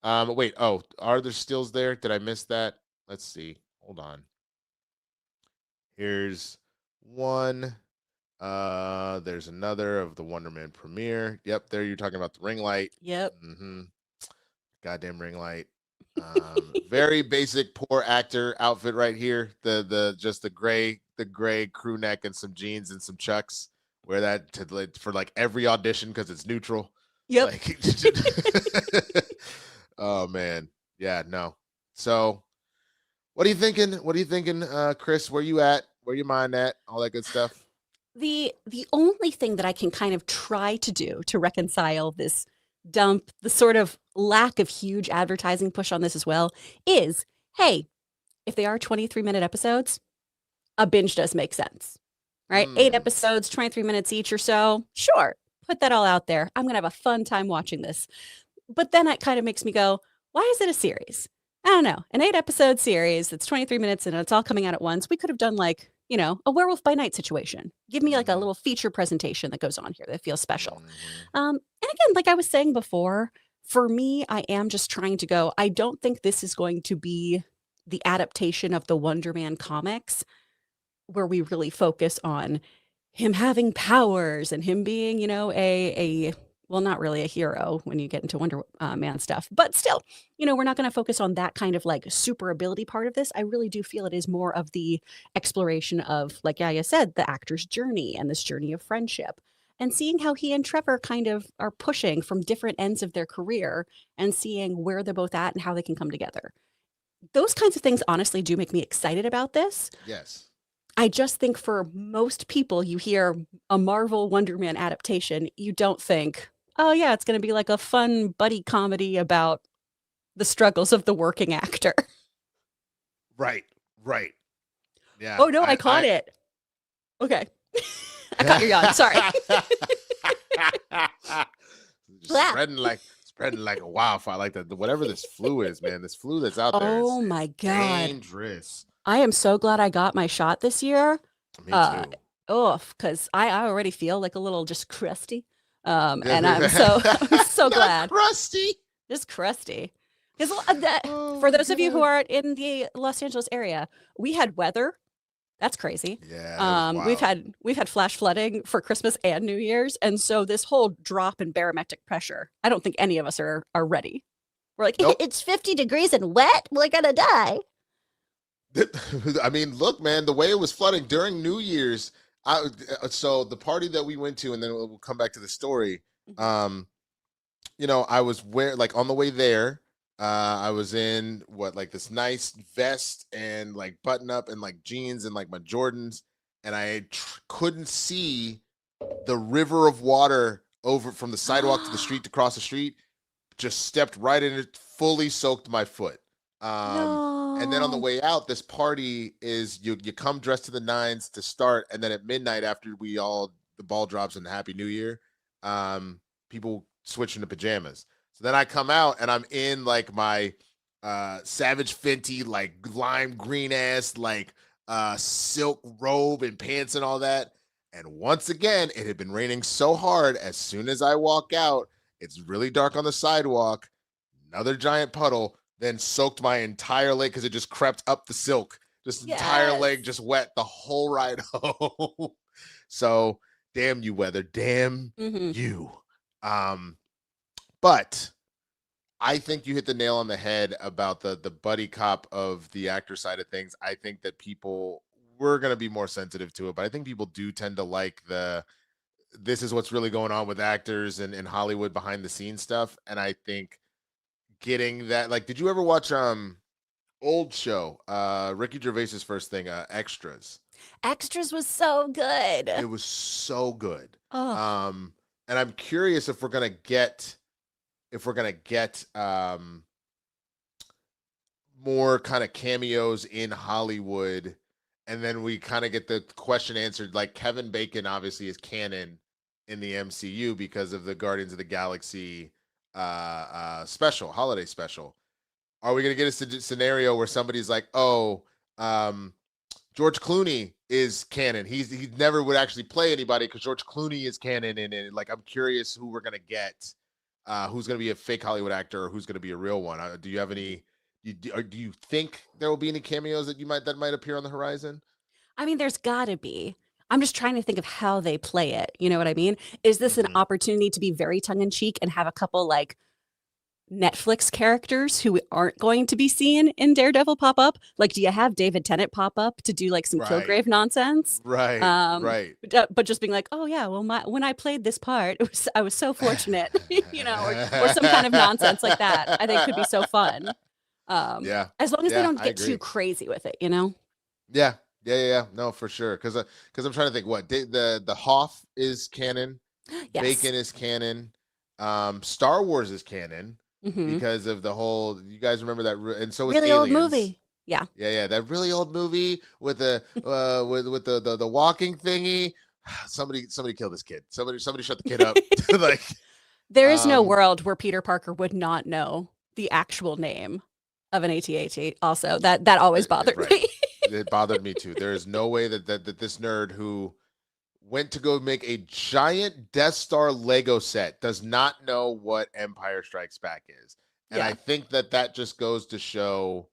wait, are there stills there? Did I miss that? Let's see. Hold on. Here's one. There's another of the Wonder Man premiere. Yep, there you're talking about the ring light. Yep. Goddamn ring light. Very basic poor actor outfit right here. The gray crew neck and some jeans and some chucks. Wear that for like every audition because it's neutral. Yep. Like, oh man. Yeah, no. So what are you thinking, Chris? Where you at? Where your mind at? All that good stuff. The only thing that I can kind of try to do to reconcile this dump, the sort of lack of huge advertising push on this as well, is, hey, if they are 23-minute episodes, a binge does make sense, right? 8 episodes, 23 minutes each or so. Sure, put that all out there. I'm going to have a fun time watching this. But then it kind of makes me go, why is it a series? I don't know. An 8-episode series that's 23 minutes and it's all coming out at once. We could have done like, a Werewolf by Night situation. Give me like a little feature presentation that goes on here that feels special. And again, like I was saying before, for me, I am just trying to go, I don't think this is going to be the adaptation of the Wonder Man comics where we really focus on him having powers and him being, well, not really a hero when you get into Wonder Man stuff, but still, we're not going to focus on that kind of like super ability part of this. I really do feel it is more of the exploration of, like Yaya said, the actor's journey and this journey of friendship and seeing how he and Trevor kind of are pushing from different ends of their career and seeing where they're both at and how they can come together. Those kinds of things honestly do make me excited about this. Yes. I just think for most people, you hear a Marvel Wonder Man adaptation, you don't think, oh yeah, it's going to be like a fun buddy comedy about the struggles of the working actor. Right. Yeah. Oh no, I caught it. Okay. I caught your yawn. Sorry. Spreading like a wildfire, like that. Whatever this flu is, man. This flu that's out there. Oh my God. Dangerous. I am so glad I got my shot this year. Me too. Because I already feel like a little just crusty. And I'm so glad. Crusty. Just crusty. Because for those of you who are in the Los Angeles area, we had weather. That's crazy. Yeah. We've had flash flooding for Christmas and New Year's, and so this whole drop in barometric pressure, I don't think any of us are ready. We're like, nope. It's 50 degrees and wet. We're gonna die. I mean, look, man, the way it was flooding during New Year's. So the party that we went to, and then we'll come back to the story. I was on the way there. I was in this nice vest and like button up and like jeans and like my Jordans, and I couldn't see the river of water over from the sidewalk to the street to cross the street. Just stepped right in it, fully soaked my foot. And then on the way out, this party is you come dressed to the nines to start, and then at midnight after the ball drops and Happy New Year, people switch into pajamas. So then I come out and I'm in like my Savage Fenty, like lime green ass, like silk robe and pants and all that. And once again, it had been raining so hard. As soon as I walk out, it's really dark on the sidewalk. Another giant puddle, then soaked my entire leg because it just crept up the silk. Just entire leg just wet the whole ride home. So damn you, weather. Damn you. But I think you hit the nail on the head about the buddy cop of the actor side of things. I think that people were going to be more sensitive to it, but I think people do tend to like this is what's really going on with actors and in Hollywood behind the scenes stuff. And I think getting that, like, did you ever watch old show, Ricky Gervais's first thing, Extras? Extras was so good. It was so good. Oh. And I'm curious if we're gonna get more kind of cameos in Hollywood, and then we kind of get the question answered. Like Kevin Bacon obviously is canon in the MCU because of the Guardians of the Galaxy special, holiday special. Are we gonna get a scenario where somebody's like, oh, George Clooney is canon. He never would actually play anybody because George Clooney is canon in it. Like, I'm curious who we're gonna get, who's gonna be a fake Hollywood actor or who's gonna be a real one. Do you have any? Do you think there will be any cameos that might appear on the horizon? I mean, there's got to be. I'm just trying to think of how they play it. You know what I mean? Is this an opportunity to be very tongue in cheek and have a couple like Netflix characters who aren't going to be seen in Daredevil pop up? Like, do you have David Tennant pop up to do like some Kilgrave nonsense? Right. But just being like, oh yeah, well, when I played this part, I was so fortunate, you know, or some kind of nonsense like that. I think could be so fun. As long as they don't get too crazy with it, you know? Yeah. No, for sure. Because I'm trying to think what the Hoff is canon. Yes. Bacon is canon. Star Wars is canon because of the whole. You guys remember that? And so really Aliens. Old movie. Yeah. That really old movie with the with the walking thingy. Somebody kill this kid. Somebody shut the kid up. Like, there is no world where Peter Parker would not know the actual name of an AT-AT. Also, that always bothered me. It bothered me too. There is no way that this nerd who went to go make a giant Death Star Lego set does not know what Empire Strikes Back is. And I think that just goes to show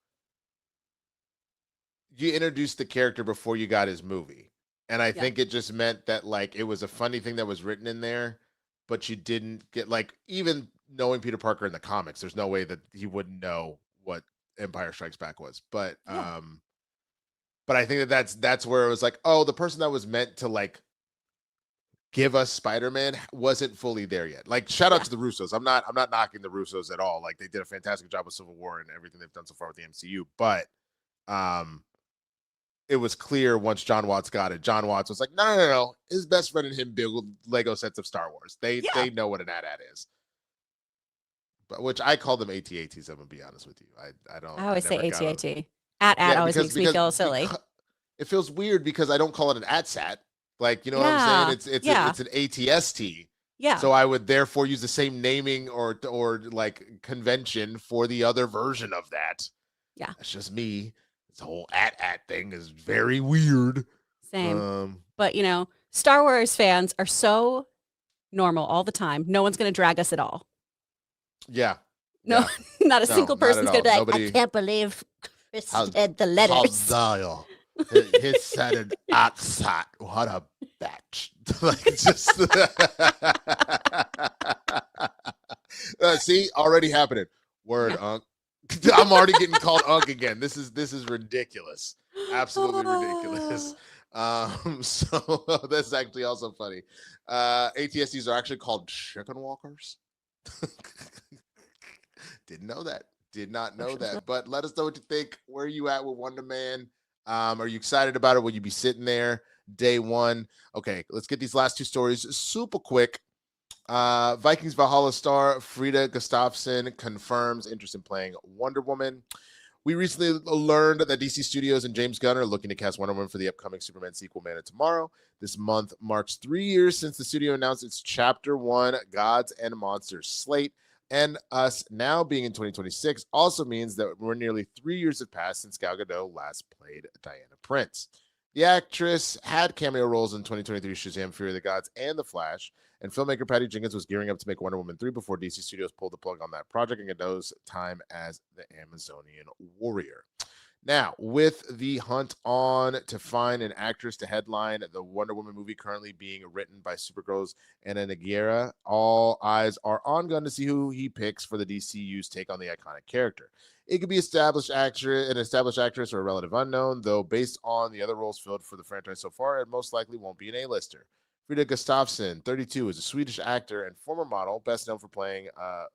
you introduced the character before you got his movie. And I think it just meant that, like, it was a funny thing that was written in there, but you didn't get, like, even knowing Peter Parker in the comics, there's no way that he wouldn't know what Empire Strikes Back was. But I think that's where it was like, oh, the person that was meant to like give us Spider-Man wasn't fully there yet. Like, shout out to the Russos. I'm not knocking the Russos at all. Like, they did a fantastic job with Civil War and everything they've done so far with the MCU. But it was clear once John Watts got it. John Watts was like, no. His best friend and him build Lego sets of Star Wars. They know what an AT-AT is. But which I call them AT-ATs. I'm gonna be honest with you. I don't. I always say AT-AT. At always makes me feel silly. It feels weird because I don't call it an ATSAT. Like, you know what I'm saying? It's an ATST. Yeah. So I would therefore use the same naming or like convention for the other version of that. Yeah. That's just me. This whole AT-AT thing is very weird. Same. But, you know, Star Wars fans are so normal all the time. No one's going to drag us at all. Yeah. No, not a single person's going to be like, nobody... I can't believe Chris said the letters. He said an ATSAT. What a batch. Like, just see, already happening. Word, Unc. I'm already getting called Unc again. This is ridiculous. Absolutely ridiculous. So that's actually also funny. ATSTs are actually called chicken walkers. Didn't know that. Did not know that. But let us know what you think. Where are you at with Wonder Man? Are you excited about it? Will you be sitting there day one? Okay, let's get these last two stories super quick. Vikings Valhalla star Frida Gustavsson confirms interest in playing Wonder Woman. We recently learned that DC Studios and James Gunn are looking to cast Wonder Woman for the upcoming Superman sequel, Man of Tomorrow. This month marks 3 years since the studio announced its Chapter 1 Gods and Monsters slate, And us now being in 2026 also means that we're nearly 3 years have passed since Gal Gadot last played Diana Prince. The actress had cameo roles in 2023 Shazam! Fury of the Gods and The Flash, and filmmaker Patty Jenkins was gearing up to make Wonder Woman 3 before DC Studios pulled the plug on that project and Gadot's time as the Amazonian warrior. Now, with the hunt on to find an actress to headline the Wonder Woman movie currently being written by Supergirl's Anna Nogueira, all eyes are on Gunn to see who he picks for the DCU's take on the iconic character. It could be an established actress, or a relative unknown, though based on the other roles filled for the franchise so far, it most likely won't be an A-lister. Frida Gustavsson, 32, is a Swedish actor and former model, best known for playing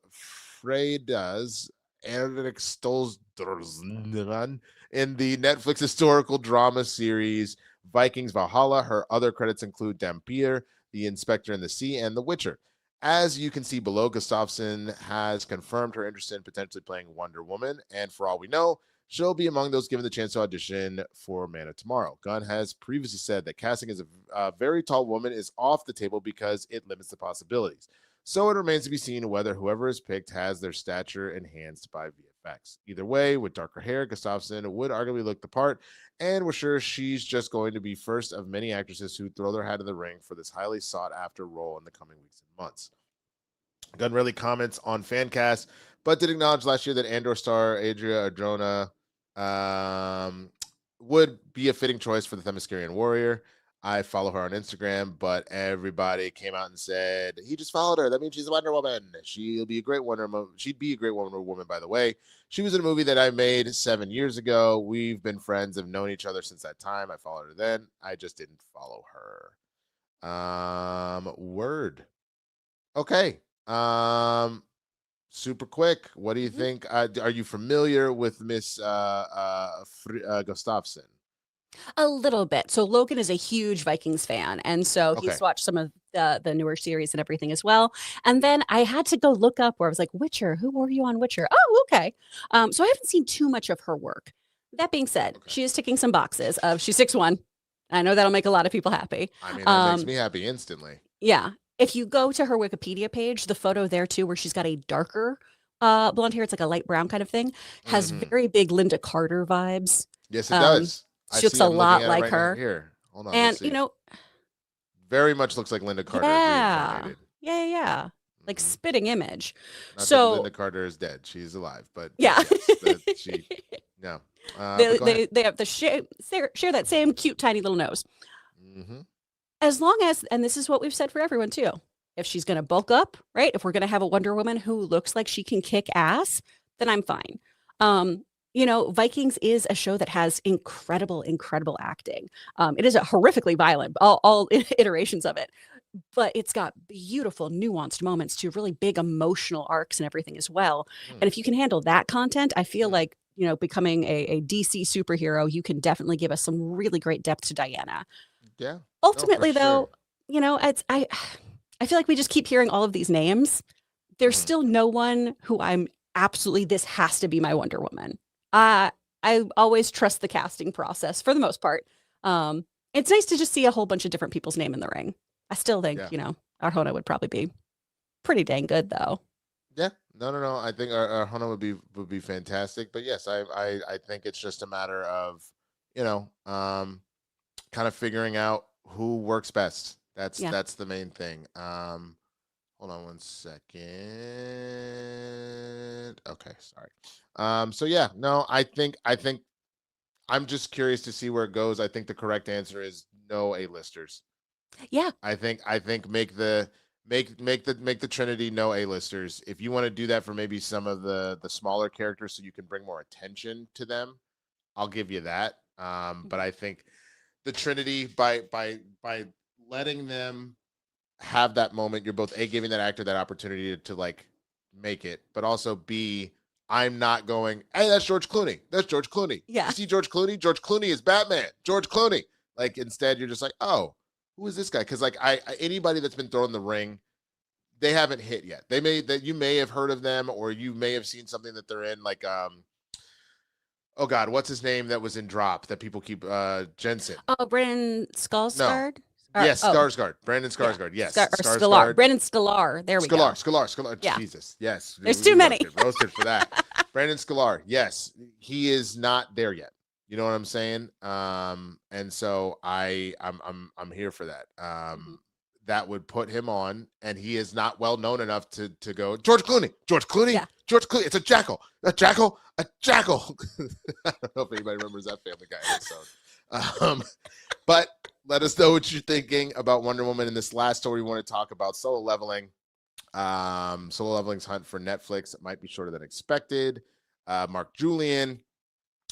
Frida's Erik Stolzrud in the Netflix historical drama series Vikings Valhalla. Her other credits include Dampier, The Inspector in the Sea, and The Witcher. As you can see below, Gustafsson has confirmed her interest in potentially playing Wonder Woman, and for all we know, she'll be among those given the chance to audition for Man of Tomorrow. Gunn has previously said that casting as a very tall woman is off the table because it limits the possibilities. So it remains to be seen whether whoever is picked has their stature enhanced by VFX. Either way, with darker hair, Gustafsson would arguably look the part, and we're sure she's just going to be first of many actresses who throw their hat in the ring for this highly sought-after role in the coming weeks and months. Gunn rarely comments on fan casts, but did acknowledge last year that Andor star Adria Arjona would be a fitting choice for the Themyscirian warrior. I follow her on Instagram, but everybody came out and said he just followed her. That means she's a Wonder Woman. She'd be a great Wonder Woman, by the way. She was in a movie that I made 7 years ago. We've been friends, have known each other since that time. I followed her then. I just didn't follow her. Word. Okay. Super quick. What do you think? Are you familiar with Miss Gustafsson? A little bit. So Logan is a huge Vikings fan, and so he's watched some of the newer series and everything as well. And then I had to go look up where I was like, Witcher, who were you on Witcher? Oh, okay. So I haven't seen too much of her work. That being said, she is ticking some boxes of she's 6'1". I know that'll make a lot of people happy. I mean, that makes me happy instantly. Yeah. If you go to her Wikipedia page, the photo there too, where she's got a darker blonde hair, it's like a light brown kind of thing, has very big Linda Carter vibes. Yes, it does. She looks a lot like her. Here. Hold on. And, you know, very much looks like Linda Carter. Yeah. Like spitting image. Not so Linda Carter is dead. She's alive, but yeah. No. They have the share that same cute, tiny little nose. As long as, and this is what we've said for everyone too, if she's going to bulk up, right? If we're going to have a Wonder Woman who looks like she can kick ass, then I'm fine. You know, Vikings is a show that has incredible acting. It is a horrifically violent, all iterations of it, but it's got beautiful, nuanced moments to really big emotional arcs and everything as well. And if you can handle that content, I feel like, you know, becoming a DC superhero, you can definitely give us some really great depth to Diana. Yeah. Ultimately, though, you know, I feel like we just keep hearing all of these names. There's still no one who I'm absolutely, this has to be my Wonder Woman. I always trust the casting process for the most part. It's nice to just see a whole bunch of different people's name in the ring. I still think, you know, Arjona would probably be pretty dang good, though. Yeah, no. I think Arjona would be fantastic. But yes, I think it's just a matter of, you know, kind of figuring out who works best. That's the main thing. Hold on one second. Okay, sorry. So yeah, no, I think I'm just curious to see where it goes. I think the correct answer is no A-listers. Yeah. I think make the Trinity no A-listers. If you want to do that for maybe some of the smaller characters so you can bring more attention to them, I'll give you that. But I think the Trinity by letting them have that moment, you're both A, giving that actor that opportunity to like make it, but also B, I'm not going, hey, that's George Clooney. That's George Clooney. Yeah. You see George Clooney? George Clooney is Batman. George Clooney. Like, instead, you're just like, oh, who is this guy? Because like anybody that's been thrown in the ring, they haven't hit yet. You may have heard of them, or you may have seen something that they're in, like oh God, what's his name that was in Drop that people keep Jensen? Oh, Brandon Skarsgård. Yes, Skarsgård. Brandon Skarsgård. Yeah. Yes. Skarsgård. Brandon Sklar. There we go. Sklar. Yeah. Jesus. Yes. There's too many. Roasted for that. Brandon Sklar. Yes. He is not there yet. You know what I'm saying? And so I'm here for that. That would put him on, and he is not well known enough to go George Clooney. Yeah. George Clooney. It's a jackal. I don't know if anybody remembers that Family Guy episode. But let us know what you're thinking about Wonder Woman. In this last story, we want to talk about Solo Leveling. Solo Leveling's hunt for Netflix. It might be shorter than expected. Mark Julian.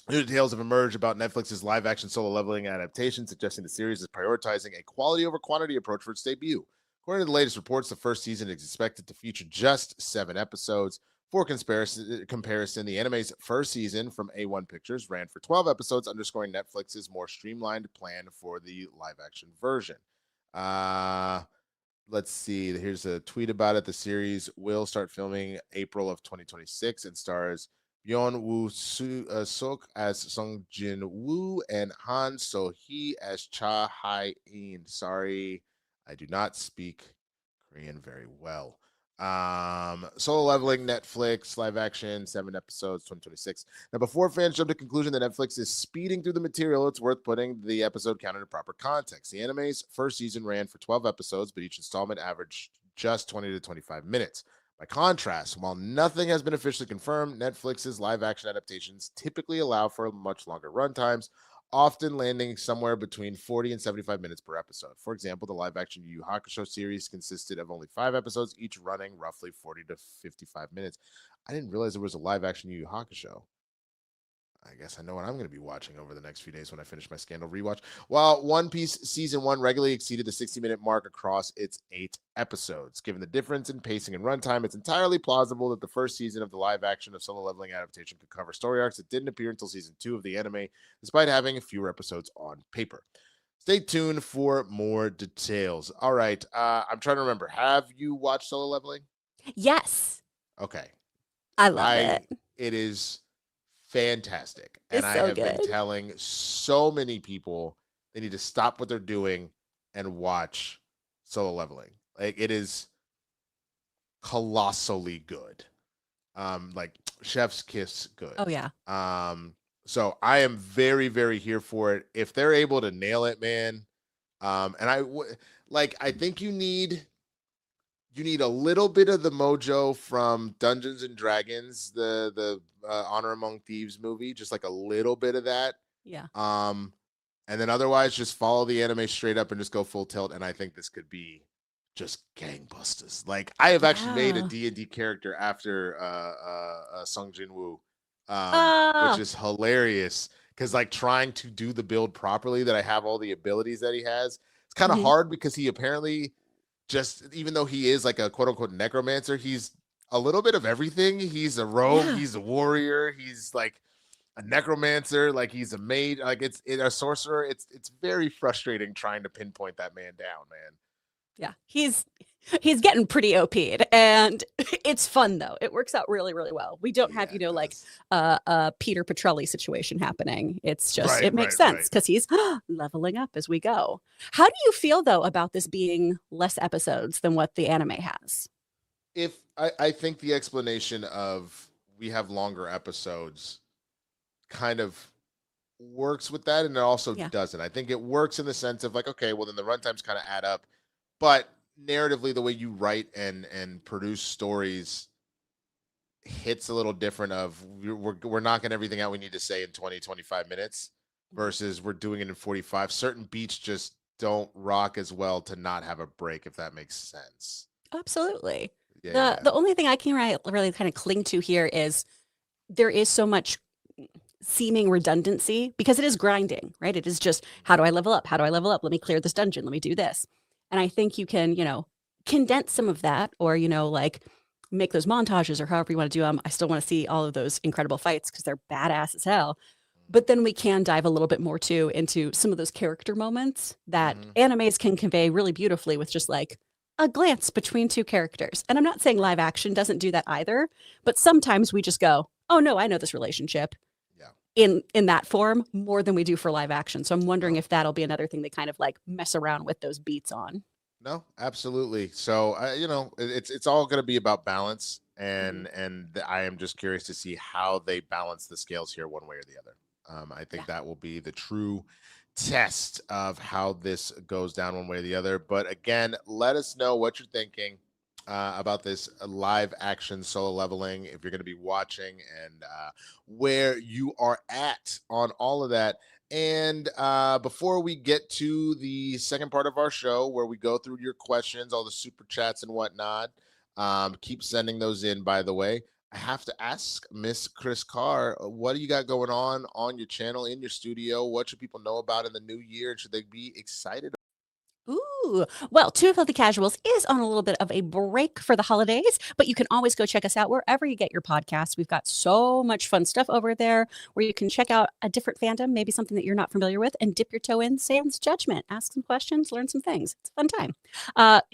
New details have emerged about Netflix's live-action Solo Leveling adaptation, suggesting the series is prioritizing a quality over quantity approach for its debut. According to the latest reports, the first season is expected to feature just 7 episodes. For comparison, the anime's first season from A1 Pictures ran for 12 episodes, underscoring Netflix's more streamlined plan for the live-action version. Let's see. Here's a tweet about it. The series will start filming April of 2026 and stars Byeon Woo-seok as Sung Jin-woo and Han So-hee as Cha Hae-in. Sorry, I do not speak Korean very well. Solo Leveling, Netflix, live action, 7 episodes, 2026. Now, before fans jump to the conclusion that Netflix is speeding through the material, it's worth putting the episode count into proper context. The anime's first season ran for 12 episodes, but each installment averaged just 20 to 25 minutes. By contrast, while nothing has been officially confirmed, Netflix's live-action adaptations typically allow for much longer runtimes, often landing somewhere between 40 and 75 minutes per episode. For example, the live-action Yu Yu Hakusho series consisted of only 5 episodes, each running roughly 40 to 55 minutes. I didn't realize there was a live-action Yu Yu Hakusho. I guess I know what I'm going to be watching over the next few days when I finish my Scandal rewatch. While One Piece Season 1 regularly exceeded the 60-minute mark across its 8 episodes. Given the difference in pacing and runtime, it's entirely plausible that the first season of the live-action of Solo Leveling adaptation could cover story arcs that didn't appear until Season 2 of the anime, despite having fewer episodes on paper. Stay tuned for more details. All right, I'm trying to remember. Have you watched Solo Leveling? Yes. Okay. I love it. It is fantastic. And It's I so have good. been telling so many people they need to stop what they're doing and watch Solo Leveling. Like, it is colossally good. Like chef's kiss good. Oh yeah. So I am very, very here for it. If they're able to nail it, man. And I think you need a little bit of the mojo from Dungeons and Dragons, the Honor Among Thieves movie, just like a little bit of that. Yeah. And then otherwise just follow the anime straight up and just go full tilt. And I think this could be just gangbusters. Like, I have actually made a D&D character after Sung Jin-woo, which is hilarious. Because like trying to do the build properly, that I have all the abilities that he has, it's kind of hard because he apparently just, even though he is like a quote unquote necromancer, he's a little bit of everything. He's a rogue, he's a warrior, he's like a necromancer, like he's a mage, like it's a sorcerer. It's very frustrating trying to pinpoint that man down, man. Yeah, he's getting pretty OP'd, and it's fun though. It works out really, really well. We don't have, like a Peter Petrelli situation happening. It's just, it makes sense because he's leveling up as we go. How do you feel though about this being less episodes than what the anime has? I think the explanation of we have longer episodes kind of works with that, and it also doesn't. I think it works in the sense of like, okay, well then the runtimes kind of add up. But narratively, the way you write and produce stories hits a little different of we're knocking everything out we need to say in 20, 25 minutes versus we're doing it in 45. Certain beats just don't rock as well to not have a break, if that makes sense. Absolutely. The only thing I can really kind of cling to here is there is so much seeming redundancy because it is grinding, right? It is just, how do I level up? How do I level up? Let me clear this dungeon. Let me do this. And I think you can, condense some of that, or, like make those montages or however you want to do them. I still want to see all of those incredible fights because they're badass as hell. But then we can dive a little bit more too into some of those character moments that animes can convey really beautifully with just like a glance between two characters. And I'm not saying live action doesn't do that either, but sometimes we just go, oh no, I know this relationship. Yeah. in that form more than we do for live action. So I'm wondering if that'll be another thing they kind of like mess around with those beats on. No, absolutely. So, it's all going to be about balance, Mhm. and I am just curious to see how they balance the scales here, one way or the other. I think Yeah. that will be the true test of how this goes down, one way or the other. But again, let us know what you're thinking about this live action Solo Leveling. If you're going to be watching, and where you are at on all of that. And before we get to the second part of our show, where we go through your questions, all the super chats and whatnot, keep sending those in, by the way. I have to ask Miss Chris Carr, what do you got going on your channel, in your studio? What should people know about in the new year? Should they be excited? Ooh, well, Two Filthy Casuals is on a little bit of a break for the holidays, but you can always go check us out wherever you get your podcasts. We've got so much fun stuff over there where you can check out a different fandom, maybe something that you're not familiar with, and dip your toe in sans judgment. Ask some questions, learn some things. It's a fun time.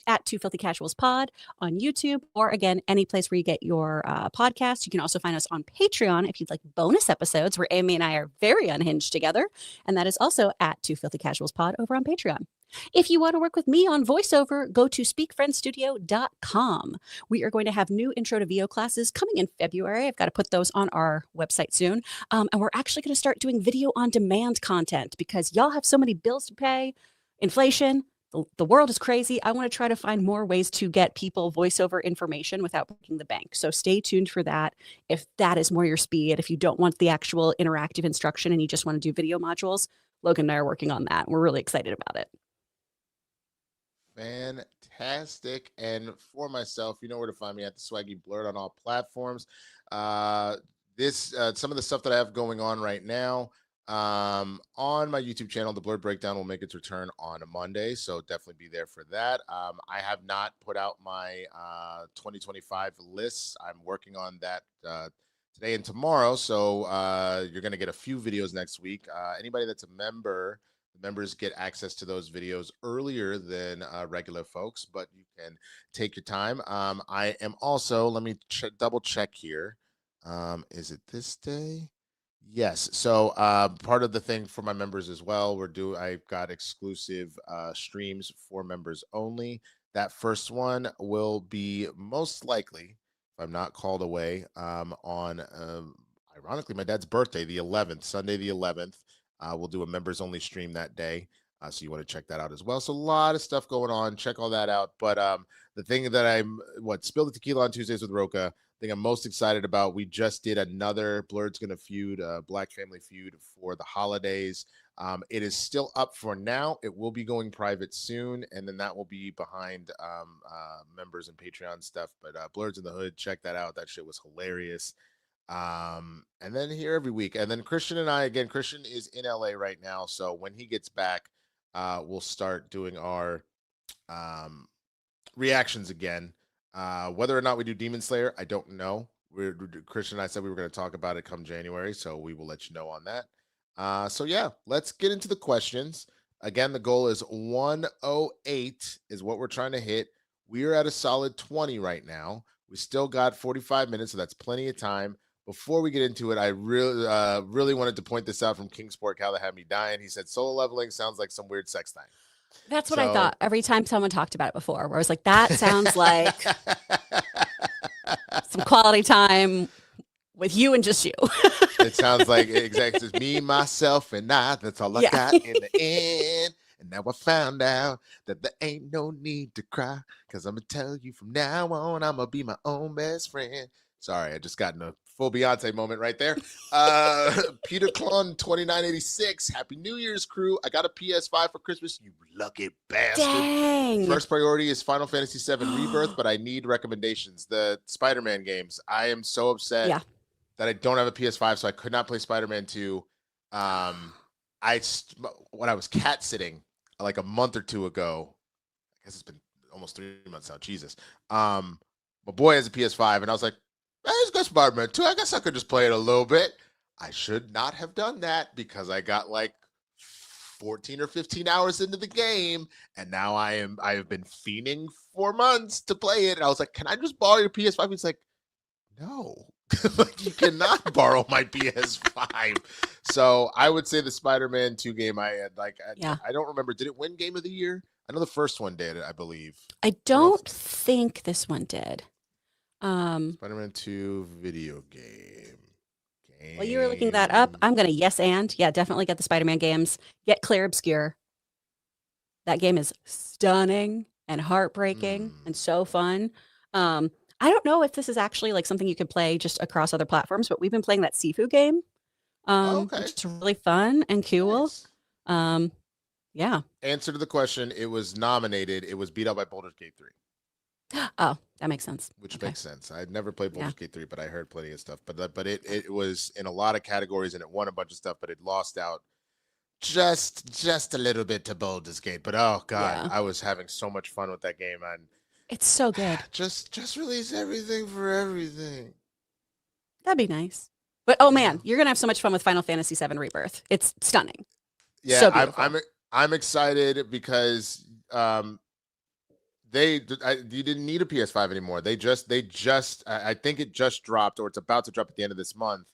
At Two Filthy Casuals Pod on YouTube, or again, any place where you get your podcasts. You can also find us on Patreon if you'd like bonus episodes where Amy and I are very unhinged together. And that is also at Two Filthy Casuals Pod over on Patreon. If you want to work with me on voiceover, go to speakfriendstudio.com. We are going to have new intro to VO classes coming in February. I've got to put those on our website soon. And we're actually going to start doing video on demand content because y'all have so many bills to pay, inflation. The world is crazy. I want to try to find more ways to get people voiceover information without breaking the bank. So stay tuned for that. If that is more your speed, if you don't want the actual interactive instruction and you just want to do video modules, Logan and I are working on that. We're really excited about it. Fantastic. And for myself, you know where to find me, at the Swaggy Blurred on all platforms. This Some of the stuff that I have going on right now on my YouTube channel, the Blurred Breakdown will make its return on a Monday, so definitely be there for that. I have not put out my 2025 lists. I'm working on that today and tomorrow, so you're going to get a few videos next week. Anybody that's a member, the members get access to those videos earlier than regular folks, but you can take your time. I am also, let me double check here. Is it this day? Yes. So part of the thing for my members as well, I've got exclusive streams for members only. That first one will be most likely, if I'm not called away, on ironically my dad's birthday, the 11th, Sunday the 11th. We'll do a members only stream that day. So you want to check that out as well. So a lot of stuff going on. Check all that out. But the thing that Spill the Tequila on Tuesdays with Roca, thing I'm most excited about, we just did another Blurred's Gonna Feud, Black Family Feud for the holidays. It is still up for now. It will be going private soon, and then that will be behind members and Patreon stuff. But Blurred's in the Hood, check that out. That shit was hilarious. And then here every week. And then Kristian and I, again, Kristian is in LA right now. So when he gets back, we'll start doing our reactions again. Whether or not we do Demon Slayer, I don't know. Kristian and I said we were going to talk about it come January, so we will let you know on that. So yeah, let's get into the questions. Again, the goal is 108 is what we're trying to hit. We are at a solid 20 right now. We still got 45 minutes, so that's plenty of time. Before we get into it, I really wanted to point this out from Kingsport Cal that had me dying. He said solo leveling sounds like some weird sex thing. That's what I thought every time someone talked about it before, where I was like, that sounds like some quality time with you and just you. It sounds like exactly me, myself, and I. That's all I got in the end. And now I found out that there ain't no need to cry, because I'm going to tell you from now on, I'm going to be my own best friend. Sorry, I just got in a full Beyonce moment right there. Peter Clun 2986. Happy New Year's, crew. I got a PS5 for Christmas. You lucky bastard. Dang. First priority is Final Fantasy VII Rebirth, but I need recommendations. The Spider-Man games. I am so upset that I don't have a PS5, so I could not play Spider-Man 2. When I was cat sitting like a month or two ago, I guess it's been almost 3 months now. Jesus. My boy has a PS5, and I was like, hey, it's got Spider-Man 2. I guess I could just play it a little bit. I should not have done that, because I got like 14 or 15 hours into the game, and now I have been fiending for months to play it. And I was like, can I just borrow your PS5? He's like, No. Like, you cannot borrow my PS5. So I would say the Spider-Man 2 game Yeah. I don't remember. Did it win Game of the Year? I know the first one did, I believe. I don't think this one did. Spider-Man 2 video game. While you were looking that up, I'm gonna yeah, definitely get the Spider-Man games. Get Clear Obscure. That game is stunning and heartbreaking and so fun. I don't know if this is actually like something you could play just across other platforms, but we've been playing that Sifu game, Okay. which is really fun and cool. Nice. Yeah. Answer to the question, it was nominated. It was beat out by Baldur's Gate 3. Oh, that makes sense. Which Okay. makes sense. I'd never played Baldur's Yeah. Gate 3, but I heard plenty of stuff. But it was in a lot of categories and it won a bunch of stuff, but it lost out just a little bit to Baldur's Gate. But oh god, Yeah. I was having so much fun with that game, and It's so good. just release everything for everything. That'd be nice. But oh man, you're gonna have so much fun with Final Fantasy VII Rebirth. It's stunning. Yeah, So beautiful. I'm excited because you didn't need a PS5 anymore. They just I think it just dropped, or it's about to drop at the end of this month.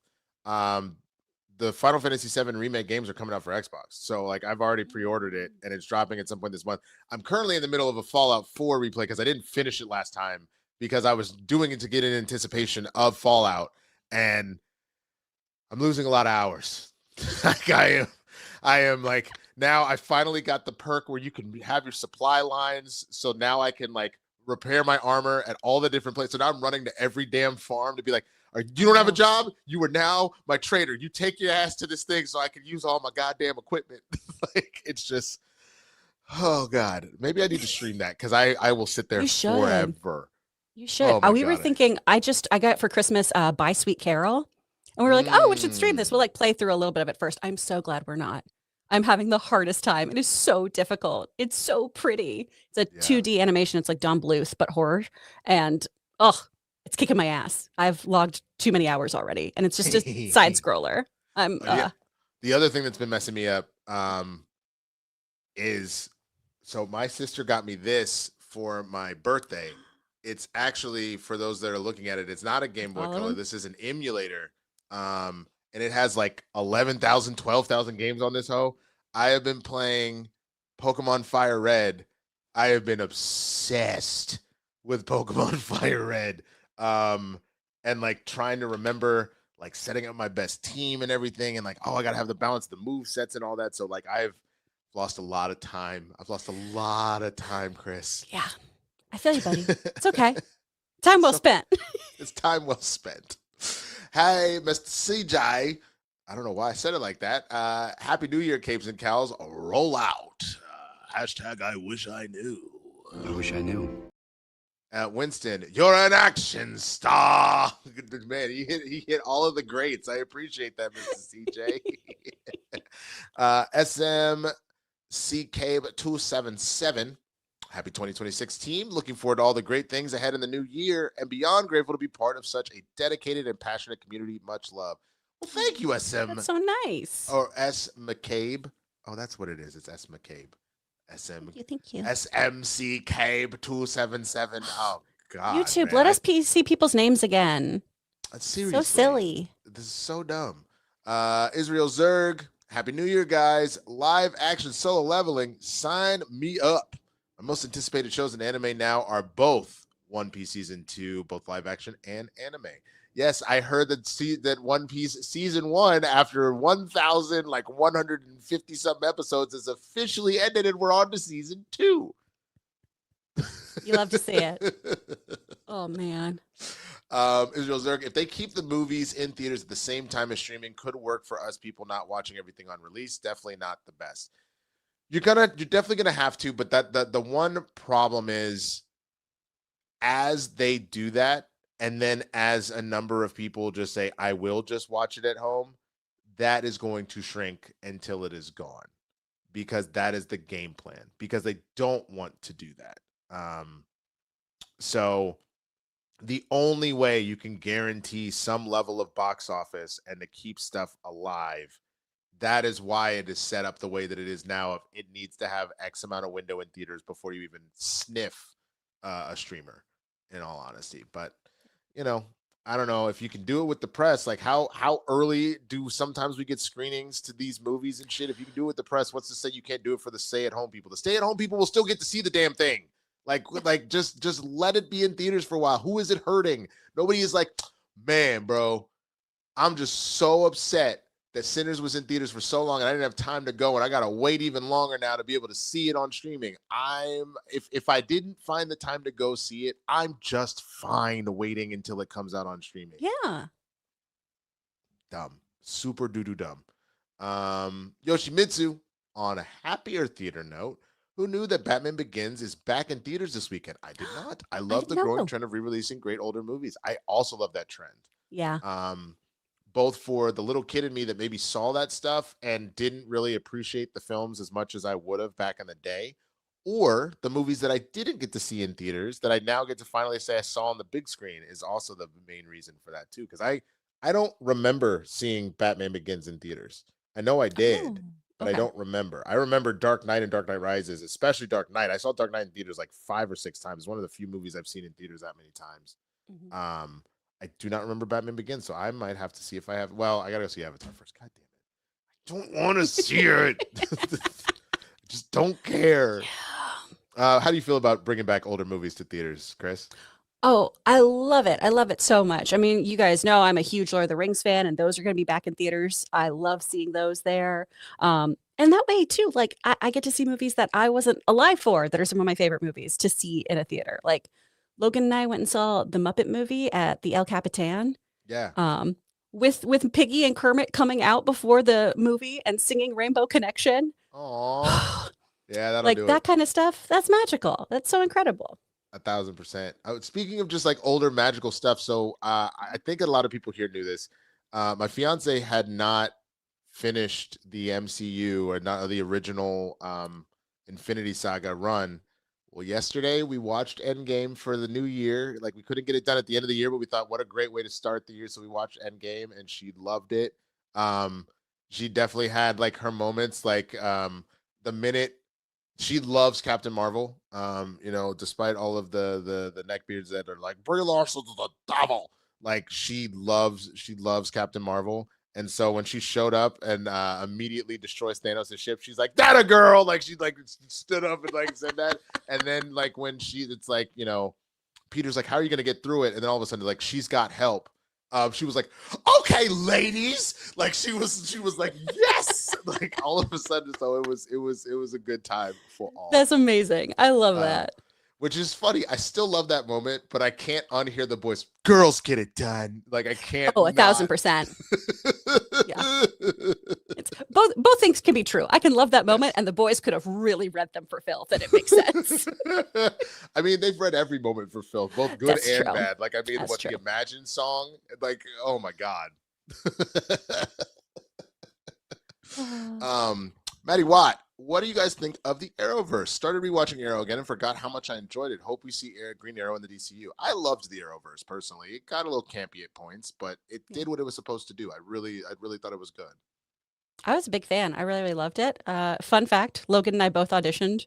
The Final Fantasy VII remake games are coming out for Xbox. So like I've already pre-ordered it and it's dropping at some point this month. I'm currently in the middle of a Fallout 4 replay because I didn't finish it last time because I was doing it to get in anticipation of Fallout, and I'm losing a lot of hours. Like I am like, now I finally got the perk where you can have your supply lines. So now I can like repair my armor at all the different places. So now I'm running to every damn farm to be like, you don't have a job? You are now my trader. You take your ass to this thing so I can use all my goddamn equipment. Like, it's just, oh God. Maybe I need to stream that because I will sit there forever. You should. Oh we were thinking, I got for Christmas Buy Sweet Carol. And we were like, oh, we should stream this. We'll like play through a little bit of it first. I'm so glad we're not. I'm having the hardest time. It is so difficult. It's so pretty. It's a 2D animation. It's like Don Bluth, but horror. And it's kicking my ass. I've logged too many hours already, and it's just a side scroller. The other thing that's been messing me up is, so my sister got me this for my birthday. It's actually, for those that are looking at it, it's not a Game Boy Color. This is an emulator. And it has like 11,000, 12,000 games on this hoe. I have been playing Pokemon Fire Red. I have been obsessed with Pokemon Fire Red. And like trying to remember like setting up my best team and everything, and like, I gotta have the balance, the move sets and all that. So like I've lost a lot of time. Chris. Yeah. I feel you, buddy. It's okay. Time well spent. It's time well spent. Hey, Mr. CJ. I don't know why I said it like that. Happy New Year, Capes and Cows. Roll out. Hashtag I wish I knew. I wish I knew. Winston, you're an action star. Man, he hit all of the greats. I appreciate that, Mr. CJ. SMCCabe277. Happy 2026 team. Looking forward to all the great things ahead in the new year and beyond. Grateful to be part of such a dedicated and passionate community. Much love. Well, thank you, SM. That's so nice. Or S. McCabe. Oh, that's what it is. It's S. McCabe. Thank you. SMCCabe277. Oh, God. YouTube, man. let us see people's names again. Seriously. So silly. This is so dumb. Israel Zerg. Happy New Year, guys. Live action solo leveling. Sign me up. My most anticipated shows in anime now are both One Piece Season 2, both live action and anime. Yes, I heard that One Piece Season 1, after 1,150 something episodes, is officially ended and we're on to Season 2. You love to see it. Oh, man. Israel Zerg, if they keep the movies in theaters at the same time as streaming, could work for us people not watching everything on release. Definitely not the best. You're definitely gonna have to, but the one problem is, as they do that, and then as a number of people just say, I will just watch it at home, that is going to shrink until it is gone, because that is the game plan, because they don't want to do that. So the only way you can guarantee some level of box office and to keep stuff alive, that is why it is set up the way that it is now. If it needs to have X amount of window in theaters before you even sniff a streamer, in all honesty. But, I don't know if you can do it with the press. Like how early do sometimes we get screenings to these movies and shit? If you can do it with the press, what's to say you can't do it for the stay-at-home people? The stay-at-home people will still get to see the damn thing. Like just let it be in theaters for a while. Who is it hurting? Nobody is like, man, bro, I'm just so upset that Sinners was in theaters for so long and I didn't have time to go and I gotta wait even longer now to be able to see it on streaming. If I didn't find the time to go see it, I'm just fine waiting until it comes out on streaming. Yeah. Dumb. Super doo-doo dumb. Yoshimitsu, on a happier theater note, who knew that Batman Begins is back in theaters this weekend? I did not. I love the growing trend of re-releasing great older movies. I also love that trend. Yeah. Both for the little kid in me that maybe saw that stuff and didn't really appreciate the films as much as I would have back in the day, or the movies that I didn't get to see in theaters that I now get to finally say I saw on the big screen is also the main reason for that too. Because I don't remember seeing Batman Begins in theaters. I know I did, but I don't remember. I remember Dark Knight and Dark Knight Rises, especially Dark Knight. I saw Dark Knight in theaters like 5 or 6 times. One of the few movies I've seen in theaters that many times. Mm-hmm. I do not remember Batman Begins, so I might have to see if I have. Well, I gotta go see Avatar first. God damn it! I don't want to see it. I just don't care. How do you feel about bringing back older movies to theaters, Chris? Oh, I love it. I love it so much. I mean, you guys know I'm a huge Lord of the Rings fan, and those are going to be back in theaters. I love seeing those there. And that way too, like I get to see movies that I wasn't alive for that are some of my favorite movies to see in a theater. Like Logan and I went and saw the Muppet movie at the El Capitan. Yeah. With Piggy and Kermit coming out before the movie and singing Rainbow Connection. Oh. Yeah, that'll like do that it. kind of stuff. That's magical. That's so incredible. 1,000%. Speaking of just like older magical stuff, so I think a lot of people here knew this. My fiance had not finished the MCU or not the original Infinity Saga run. Well, yesterday we watched Endgame for the new year. Like we couldn't get it done at the end of the year, but we thought what a great way to start the year. So we watched Endgame and she loved it. She definitely had like her moments, like the minute she loves Captain Marvel. Despite all of the neckbeards that are like Brie Larson to the devil, like she loves Captain Marvel. And so when she showed up and immediately destroys Thanos' ship, she's like, "That a girl!" Like she like stood up and like said that. And then like when it's like Peter's like, "How are you gonna get through it?" And then all of a sudden like she's got help. She was like, "Okay, ladies," like she was like, "Yes!" Like all of a sudden, so it was a good time for all. That's amazing. I love that. Which is funny. I still love that moment, but I can't unhear the voice. Girls get it done. Like I can't. Oh, 1,000%. Yeah. It's, both things can be true. I can love that moment, and the boys could have really read them for filth, and it makes sense. I mean, they've read every moment for filth, both good That's and true. bad. Like I mean, That's true. the Imagine song? Like, oh my god. Maddie Watt, what do you guys think of the Arrowverse? Started rewatching Arrow again and forgot how much I enjoyed it. Hope we see Green Arrow in the DCU. I loved the Arrowverse personally. It got a little campy at points, but it did what it was supposed to do. I really thought it was good. I was a big fan. I really, really loved it. Fun fact, Logan and I both auditioned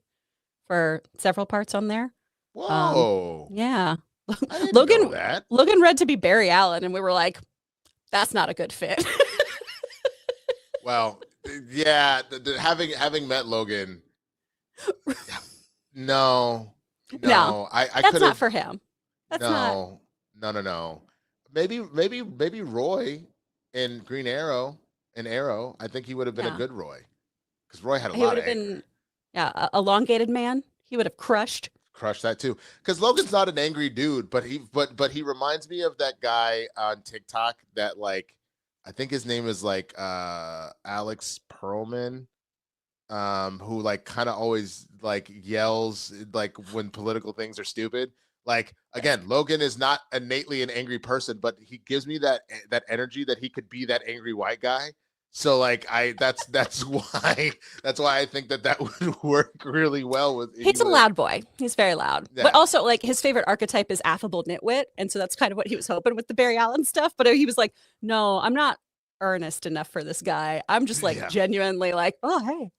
for several parts on there. Whoa. Yeah. I didn't know that. Logan read to be Barry Allen, and we were like, that's not a good fit. Well, yeah, having met Logan, no, I that's could not for him. That's no. Maybe Roy in Green Arrow and Arrow. I think he would have been a good Roy because Roy had a lot of anger. Yeah, elongated man. He would have crushed that too. Because Logan's not an angry dude, but he reminds me of that guy on TikTok that like. I think his name is like Alex Perlman, who like kind of always like yells like when political things are stupid. Like again, Logan is not innately an angry person, but he gives me that energy that he could be that angry white guy. So like that's why I think that would work really well with. He's a loud boy. He's very loud, but also like his favorite archetype is affable nitwit, and so that's kind of what he was hoping with the Barry Allen stuff. But he was like, "No, I'm not earnest enough for this guy. I'm just like genuinely like, oh hey."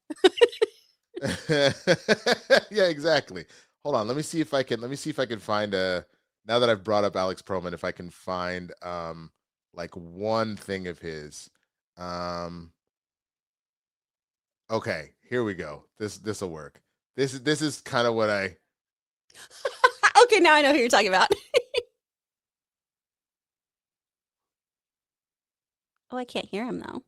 Yeah, exactly. Hold on, let me see if I can find a now that I've brought up Alex Perlman, if I can find like one thing of his. Okay, here we go. This will work. This is kind of what I. Okay, now I know who you're talking about. Oh, I can't hear him though.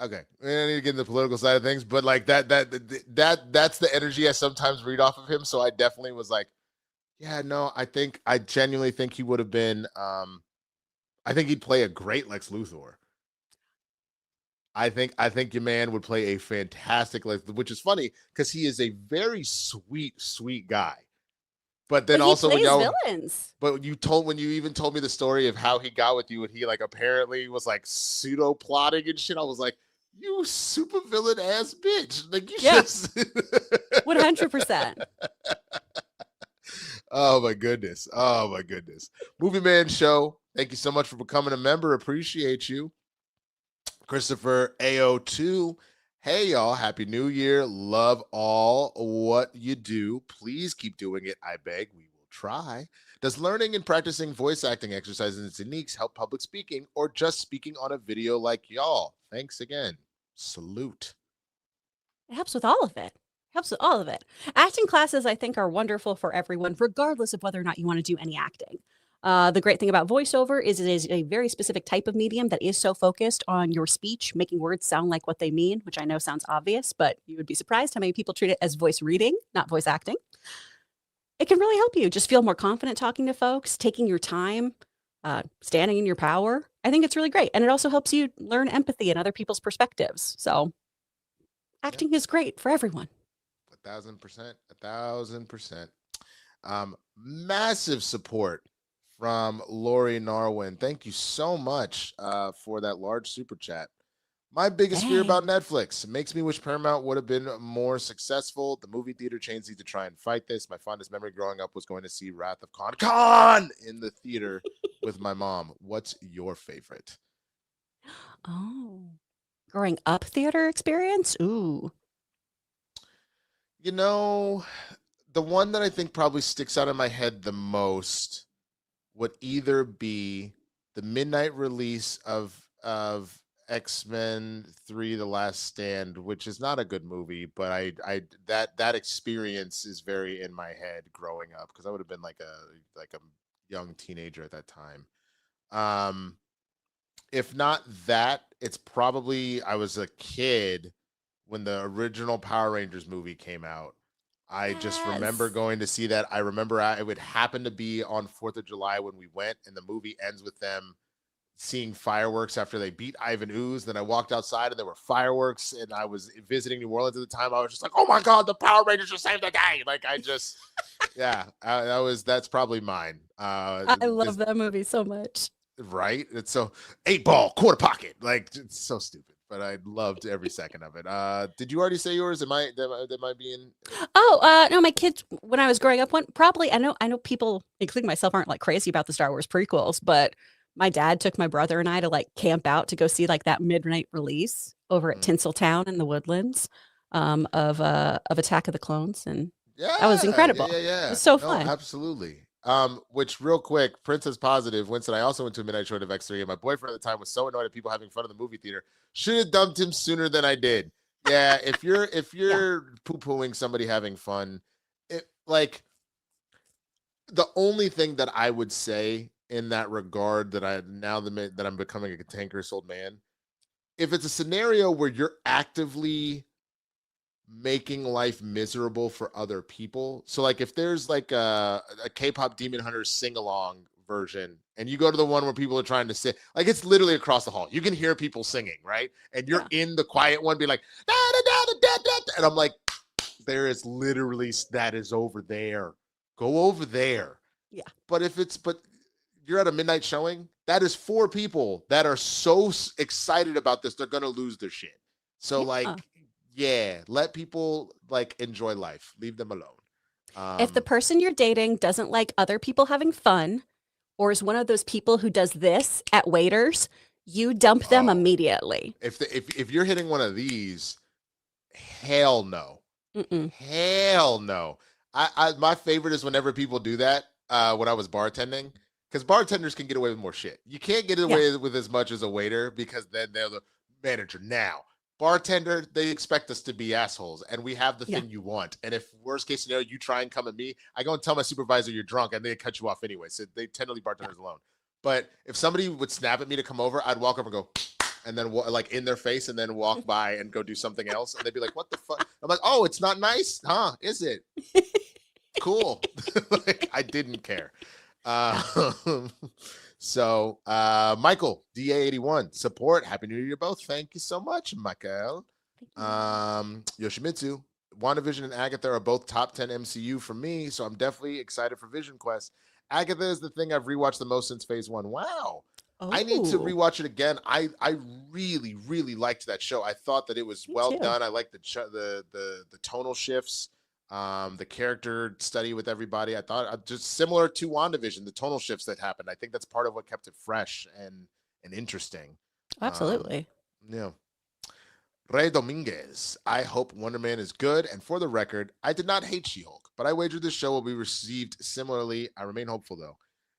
Okay, I need to get into the political side of things, but like that's the energy I sometimes read off of him. So I definitely was like, yeah, no, I genuinely think he would have been. I think he'd play a great Lex Luthor. I think your man would play a fantastic Lex, which is funny because he is a very sweet guy. But then But he also when plays y'all, villains. but when you even told me the story of how he got with you and he like apparently was like pseudo plotting and shit, I was like, you super villain ass bitch. Like you Yeah. just 100%. Oh my goodness. Oh my goodness. Movie Man Show. Thank you so much for becoming a member. Appreciate you. Christopher AO2. Hey y'all, happy new year. Love all what you do. Please keep doing it. I beg. We will try. Does learning and practicing voice acting exercises and techniques help public speaking or just speaking on a video like y'all? Thanks again. Salute. It helps with all of it. Helps with all of it. Acting classes, I think, are wonderful for everyone, regardless of whether or not you want to do any acting. The great thing about voiceover is it is a very specific type of medium that is so focused on your speech, making words sound like what they mean, which I know sounds obvious, but you would be surprised how many people treat it as voice reading, not voice acting. It can really help you just feel more confident talking to folks, taking your time, standing in your power. I think it's really great. And it also helps you learn empathy and other people's perspectives. So acting is great for everyone. 1,000%. 1,000%. Massive support from Lori Narwin. Thank you so much for that large super chat. My biggest fear about Netflix makes me wish Paramount would have been more successful. The movie theater chains need to try and fight this. My fondest memory growing up was going to see Wrath of Khan in the theater with my mom. What's your favorite? Oh, growing up theater experience? Ooh. You know, the one that I think probably sticks out in my head the most would either be the midnight release of X-Men 3 The Last Stand, which is not a good movie, but I that experience is very in my head growing up because I would have been like a young teenager at that time. Um if not that, it's probably I was a kid when the original Power Rangers movie came out. I just remember Yes. going to see that. I remember it would happen to be on 4th of July when we went, and the movie ends with them seeing fireworks after they beat Ivan Ooze. Then I walked outside and there were fireworks, and I was visiting New Orleans at the time. I was just like, oh my God, the Power Rangers just saved the day. Like, I just, yeah, that's probably mine. I love that movie so much. Right? It's so 8-ball, quarter pocket. Like, it's so stupid. But I loved every second of it. Did you already say yours? Am I being Oh, no, my kids when I was growing up, one probably I know people, including myself, aren't like crazy about the Star Wars prequels, but my dad took my brother and I to like camp out to go see like that midnight release over at Tinseltown in the Woodlands of Attack of the Clones, and that was incredible. It was so No, fun. absolutely. Which real quick, Princess Positive, Winston, I also went to a midnight showing of X3, and my boyfriend at the time was so annoyed at people having fun in the movie theater. Should have dumped him sooner than I did. Yeah, if you're poo-pooing somebody having fun, it like the only thing that I would say in that regard that that I'm becoming a cantankerous old man, if it's a scenario where you're actively making life miserable for other people. So like if there's like a K-pop Demon Hunters sing-along version and you go to the one where people are trying to sing, like it's literally across the hall. You can hear people singing, right? And you're in the quiet one be like, da, da, da, da, da, da, and I'm like, there is literally that is over there. Go over there. Yeah. But but you're at a midnight showing, that is 4 people that are so excited about this, they're going to lose their shit. So like, yeah, let people like enjoy life. Leave them alone. If the person you're dating doesn't like other people having fun, or is one of those people who does this at waiters, you dump them immediately. If you're hitting one of these, hell no. Mm-mm. Hell no. My favorite is whenever people do that when I was bartending, because bartenders can get away with more shit. You can't get away with as much as a waiter because then they're the manager. Now, bartender, they expect us to be assholes, and we have the thing you want. And if worst case scenario, you try and come at me, I go and tell my supervisor you're drunk, and they cut you off anyway. So they tend to leave bartenders alone. But if somebody would snap at me to come over, I'd walk over and go, and then like in their face, and then walk by and go do something else, and they'd be like, "What the fuck?" I'm like, "Oh, it's not nice, huh? Is it? Cool." Like I didn't care. So Michael DA81 support. Happy New Year, both. Thank you so much, Michael. Yoshimitsu, WandaVision and Agatha are both top 10 MCU for me, so I'm definitely excited for Vision Quest. Agatha is the thing I've rewatched the most since Phase 1. Wow. I need to rewatch it again. I really, really liked that show. I thought that it was well done. I liked the tonal shifts, the character study with everybody. I thought just similar to WandaVision, the tonal shifts that happened. I think that's part of what kept it fresh and interesting. Absolutely. Yeah. Ray Dominguez, I hope Wonder Man is good. And for the record, I did not hate She-Hulk, but I wager this show will be received similarly. I remain hopeful, though.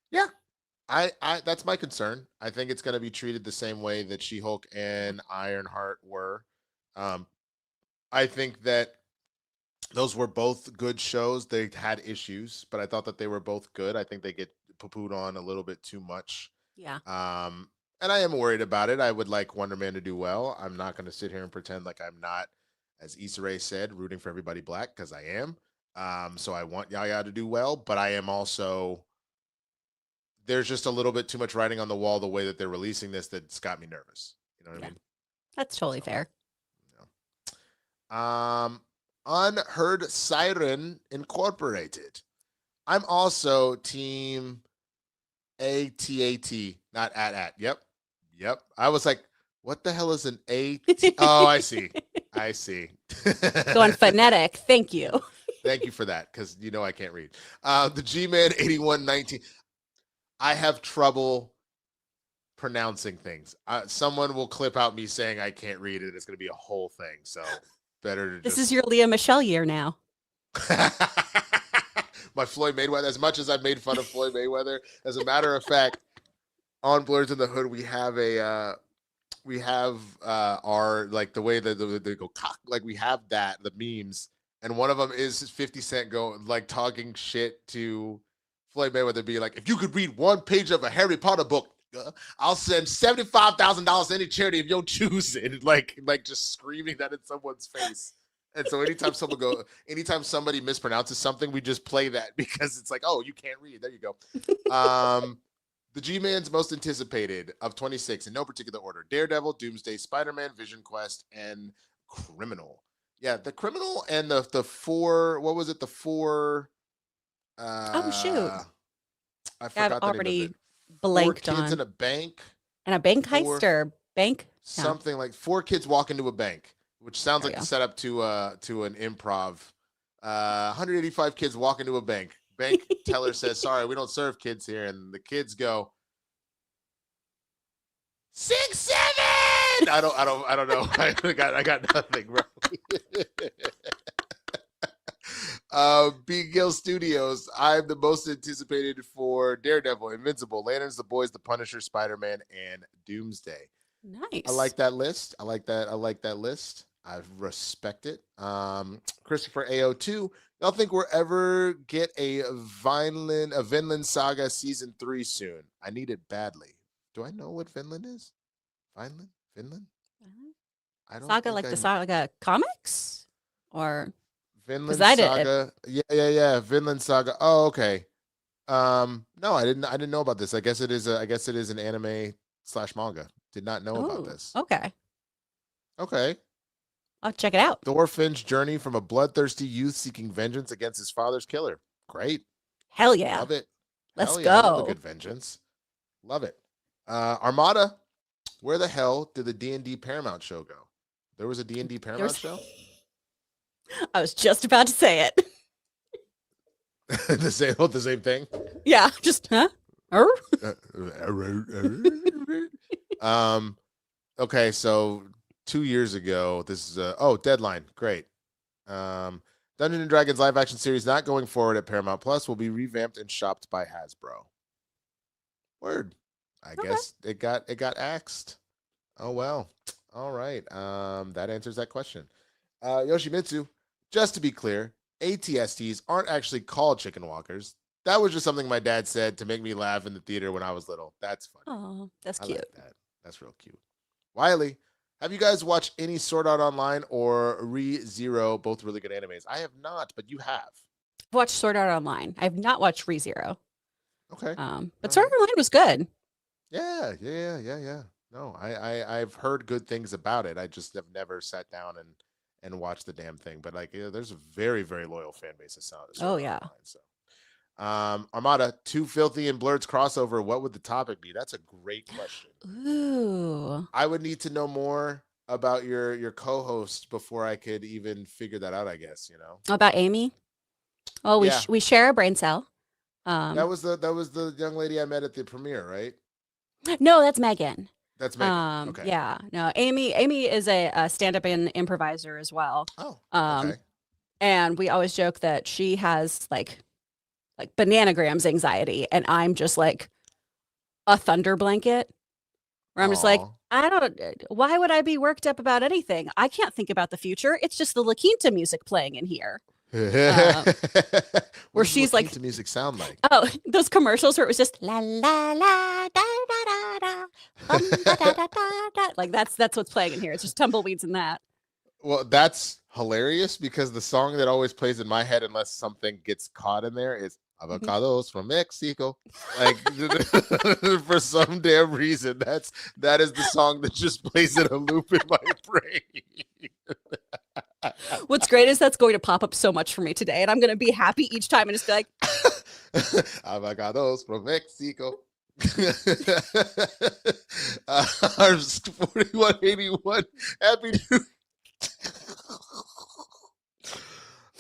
Yeah, I that's my concern. I think it's going to be treated the same way that She-Hulk and Ironheart were. I think that those were both good shows. They had issues, but I thought that they were both good. I think they get poo-pooed on a little bit too much. Yeah. And I am worried about it. I would like Wonder Man to do well. I'm not going to sit here and pretend like I'm not, as Issa Rae said, rooting for everybody black, because I am. So I want Yaya to do well, but I am also, there's just a little bit too much writing on the wall the way that they're releasing this that's got me nervous. You know what I mean? That's totally fair. Yeah. Unheard Siren Incorporated. I'm also team ATAT, not at. Yep. I was like, what the hell is an AT? Oh, I see. Going phonetic. Thank you. Thank you for that, because you know I can't read. The G-Man 8119. I have trouble pronouncing things. Someone will clip out me saying I can't read it. It's going to be a whole thing. So better to This is your Leah Michelle year now. My Floyd Mayweather, as much as I've made fun of Floyd Mayweather, as a matter of fact, on Blurs in the Hood, we have our, like, the way that they go cock, like we have that, the memes, and one of them is 50 Cent like talking shit to Floyd Mayweather, be like, if you could read one page of a Harry Potter book, I'll send $75,000 to any charity of your choosing. Like just screaming that in someone's face. And so anytime somebody mispronounces something, we just play that because it's like, oh, you can't read. There you go. The G-Man's most anticipated of 26 in no particular order: Daredevil, Doomsday, Spider-Man, Vision Quest, and Criminal. Yeah, the Criminal and the four. What was it? The four. Oh shoot! I forgot. I've already four blanked kids on. in a bank. And a bank heist or bank? Something like 4 kids walk into a bank, which sounds like the setup to an improv. 185 kids walk into a bank. Bank teller says, "Sorry, we don't serve kids here," and the kids go, 6, 7. I don't know. I got nothing, bro. Big Gill Studios. I'm the most anticipated for Daredevil, Invincible, Lanterns, The Boys, The Punisher, Spider-Man, and Doomsday. Nice. I like that list. I like that list. I respect it. Christopher AO2. Y'all think we'll ever get a Vinland Saga season 3 soon? I need it badly. Do I know what Vinland is? Vinland? I don't Saga, like the Saga comics, or Vinland Saga. Yeah. Vinland Saga. Oh, okay. No, I didn't know about this. I guess it is an anime / manga. Did not know about this. Okay. I'll check it out. Thorfinn's journey from a bloodthirsty youth seeking vengeance against his father's killer. Great. Hell yeah. Love it. Let's go. go. Love a good vengeance. Love it. Armada. Where the hell did the D&D Paramount show go? There was a D&D Paramount show? I was just about to say it. the same thing? Yeah, just, huh? Er? Okay, so 2 years ago, this is Deadline. Great. Dungeons and Dragons live action series not going forward at Paramount Plus will be revamped and shopped by Hasbro. Word. I guess it got axed. Oh well. All right. That answers that question. Yoshimitsu, just to be clear, ATSTs aren't actually called chicken walkers. That was just something my dad said to make me laugh in the theater when I was little. That's funny. Oh, that's I cute. like that. That's real cute. Wiley, have you guys watched any Sword Art Online or Re:Zero? Both really good animes. I have not, but you have. I've watched Sword Art Online. I've not watched Re:Zero. Okay. But Sword Art Online was good. Yeah. No, I've heard good things about it. I just have never sat down and watched the damn thing. But like, there's a very, very loyal fan base of Sword Art Online, so. Armada, Too Filthy and Blurred's crossover. What would the topic be? That's a great question. Ooh. I would need to know more about your co-host before I could even figure that out, I guess, About Amy? Oh, we share a brain cell. That was the young lady I met at the premiere, right? No, that's Megan. That's Megan. Okay. Yeah. No, Amy is a stand-up and improviser as well. Oh. Okay. And we always joke that she has like bananagrams anxiety, and I'm just like a thunder blanket, where I'm just like, why would I be worked up about anything? I can't think about the future. It's just the La Quinta music playing in here. Where she's like, the music sound like? Oh, those commercials where it was just la la la da da da da, da, da, da. Like that's what's playing in here. It's just tumbleweeds in that. Well, that's hilarious because the song that always plays in my head, unless something gets caught in there, is "Avocados from Mexico." Like for some damn reason, that is the song that just plays in a loop in my brain. What's great is that's going to pop up so much for me today, and I'm going to be happy each time and just be like, "Avocados from Mexico." Our 4181 happy new.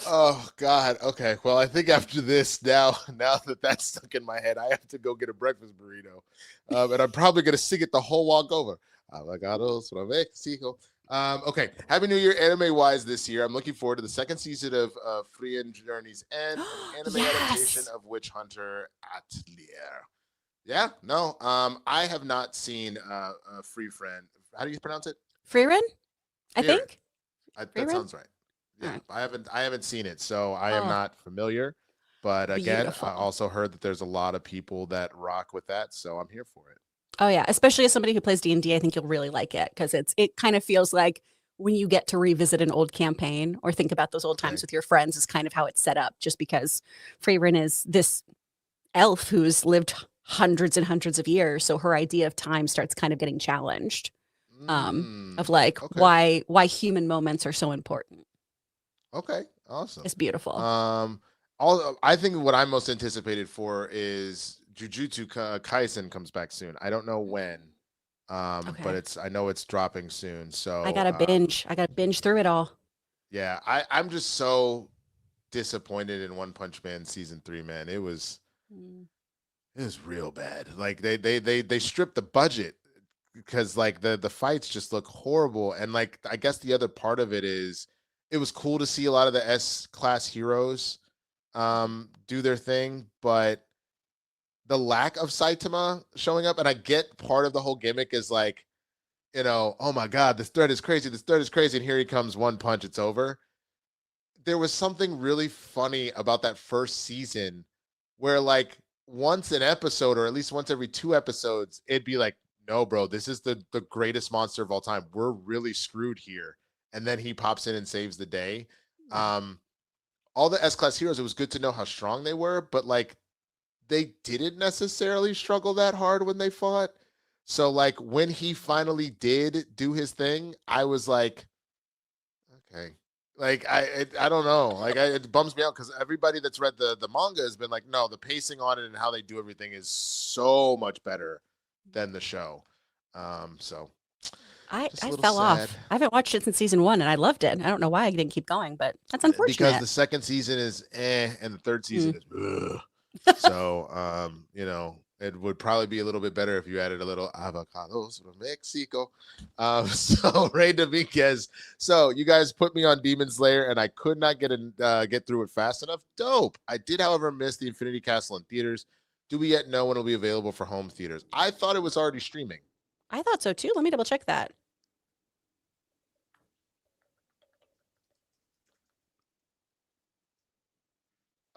Oh God. Okay. Well, I think after this, now that that's stuck in my head, I have to go get a breakfast burrito, and I'm probably gonna sing it the whole walk over. Avocados from Mexico. Okay. Happy New Year, anime wise this year. I'm looking forward to the second season of Free Journey's End, anime adaptation of Witch Hunter Atelier. Yeah. No. I have not seen Free Friend. How do you pronounce it? Freerin? I think. That sounds right. Yeah, right. I haven't seen it, so I am not familiar. But again, beautiful. I also heard that there's a lot of people that rock with that, so I'm here for it. Oh yeah, especially as somebody who plays D&D, I think you'll really like it because it kind of feels like when you get to revisit an old campaign or think about those old times with your friends is kind of how it's set up. Just because Freyrin is this elf who's lived hundreds and hundreds of years, so her idea of time starts kind of getting challenged. Of like why human moments are so important. Okay, awesome. It's beautiful. I think what I'm most anticipated for is Jujutsu Kaisen comes back soon. I don't know when, but I know it's dropping soon. So I gotta binge. I gotta binge through it all. Yeah, I'm just so disappointed in One Punch Man season 3, man. It was real bad. Like they stripped the budget because like the fights just look horrible. And like I guess the other part of it is it was cool to see a lot of the S-class heroes do their thing, but the lack of Saitama showing up, and I get part of the whole gimmick is like, oh my God, this thread is crazy, and here he comes, one punch, it's over. There was something really funny about that first season where like once an episode, or at least once every 2 episodes, it'd be like, no, bro, this is the greatest monster of all time. We're really screwed here. And then he pops in and saves the day. All the S-class heroes, it was good to know how strong they were, but like they didn't necessarily struggle that hard when they fought. So like when he finally did do his thing, I was like, okay. Like I don't know. Like it bums me out because everybody that's read the manga has been like, no, the pacing on it and how they do everything is so much better than the show. So I fell off. I haven't watched it since season 1 and I loved it. I don't know why I didn't keep going, but that's unfortunate. Because the second season is and the third season is ugh. So It would probably be a little bit better if you added a little avocados from Mexico. So Ray Dominguez. So you guys put me on Demon Slayer, and I could not get through it fast enough. Dope. I did, however, miss the Infinity Castle in theaters. Do we yet know when it'll be available for home theaters? I thought it was already streaming. I thought so too. Let me double check that.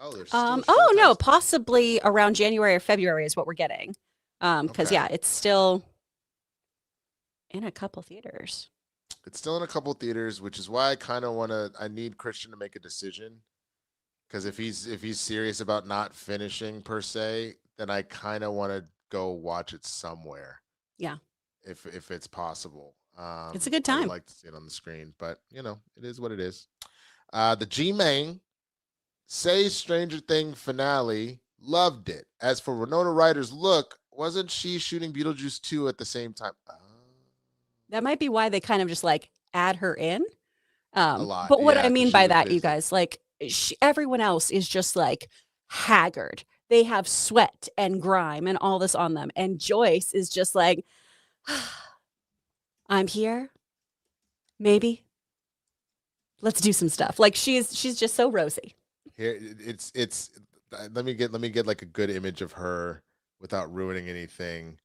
Oh, there's still oh no, showtimes. possibly around January or February is what we're getting. Because Okay. yeah, it's still in a couple theaters. It's still in a couple theaters, which is why I kind of I need Kristian to make a decision. Because if he's serious about not finishing per se, then I kind of want to go watch it somewhere. Yeah. If it's possible. It's a good I time. would like to see it on the screen, but it is what it is. The G-Main Say Stranger Thing finale, loved it. As for Winona Ryder's look, wasn't she shooting Beetlejuice 2 at the same time? That might be why they kind of just like add her in. A lot. But what Yeah, I 'cause mean she by was that, you busy. guys, like everyone else is just like haggard. They have sweat and grime and all this on them. And Joyce is just like, I'm here. Maybe. Let's do some stuff. Like she's just so rosy. Here it's let me get like a good image of her without ruining anything.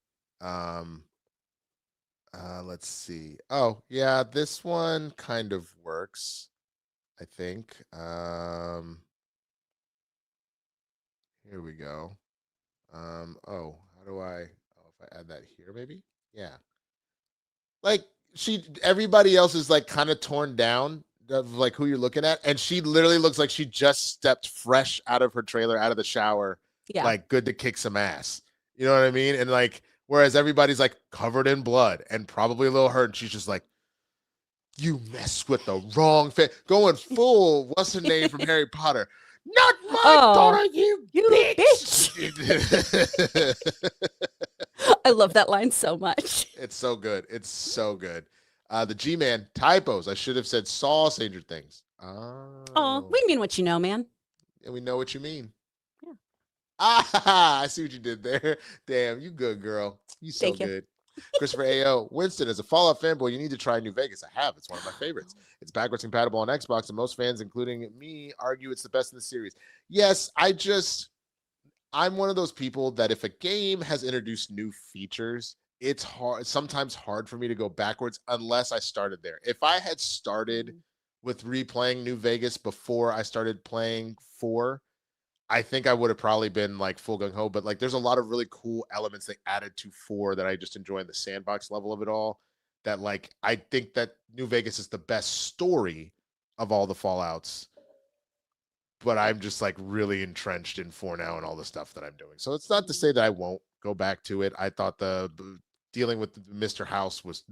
Let's see. Oh, yeah, this one kind of works, I think. Here we go. Oh, how do if I add that here maybe? Yeah. Like everybody else is like kind of torn down of like who you're looking at, and she literally looks like she just stepped fresh out of her trailer, out of the shower, Yeah. like good to kick some ass. You know what I mean? And like, whereas everybody's like covered in blood and probably a little hurt, and she's just like, you mess with the wrong fit, going full. What's her name from Harry Potter? Not my daughter, you bitch. I love that line so much. It's so good. It's so good. The G-Man typos. I should have said saw Stranger Things. Oh, we mean what you know, man. And we know what you mean. Yeah. I see what you did there. Damn, you good, girl. You so Thank you. good. Christopher A.O. Winston, as a Fallout fanboy, you need to try New Vegas. I have. It's one of my favorites. It's backwards compatible on Xbox, and most fans, including me, argue it's the best in the series. Yes, I'm one of those people that if a game has introduced new features, it's sometimes hard for me to go backwards unless I started there. If I had started with replaying New Vegas before I started playing 4, I think I would have probably been like full gung ho, but like there's a lot of really cool elements they added to 4 that I just enjoy in the sandbox level of it all. That like I think that New Vegas is the best story of all the Fallouts, but I'm just like really entrenched in 4 now and all the stuff that I'm doing. So it's not to say that I won't go back to it. I thought the dealing with Mr. House was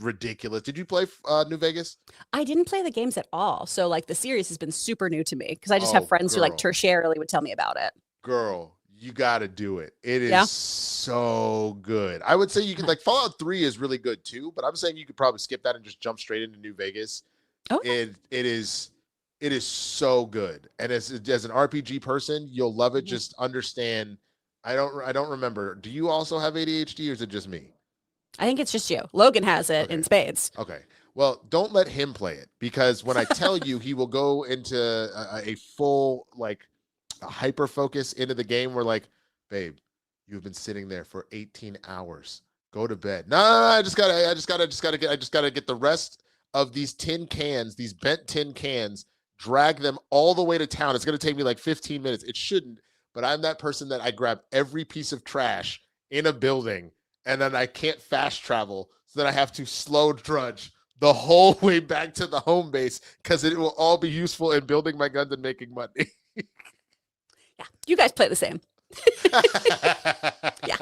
ridiculous. Did you play New Vegas? I didn't play the games at all. So like the series has been super new to me because I just have friends who like tertiarily would tell me about it. Girl, you got to do it. It is so good. I would say you could like Fallout 3 is really good too, but I'm saying you could probably skip that and just jump straight into New Vegas. Okay. It is so good. And as an RPG person, you'll love it. Just understand. I don't remember. Do you also have ADHD or is it just me? I think it's just you. Logan has it in spades. Okay. Well, don't let him play it because when I tell you, he will go into a full like a hyper focus into the game where like, babe, you've been sitting there for 18 hours. Go to bed. No, I just gotta get the rest of these tin cans, these bent tin cans, drag them all the way to town. It's gonna take me like 15 minutes. It shouldn't, but I'm that person that I grab every piece of trash in a building and then I can't fast travel, so that I have to slow trudge the whole way back to the home base because it will all be useful in building my guns and making money. Yeah, you guys play the same. Yeah.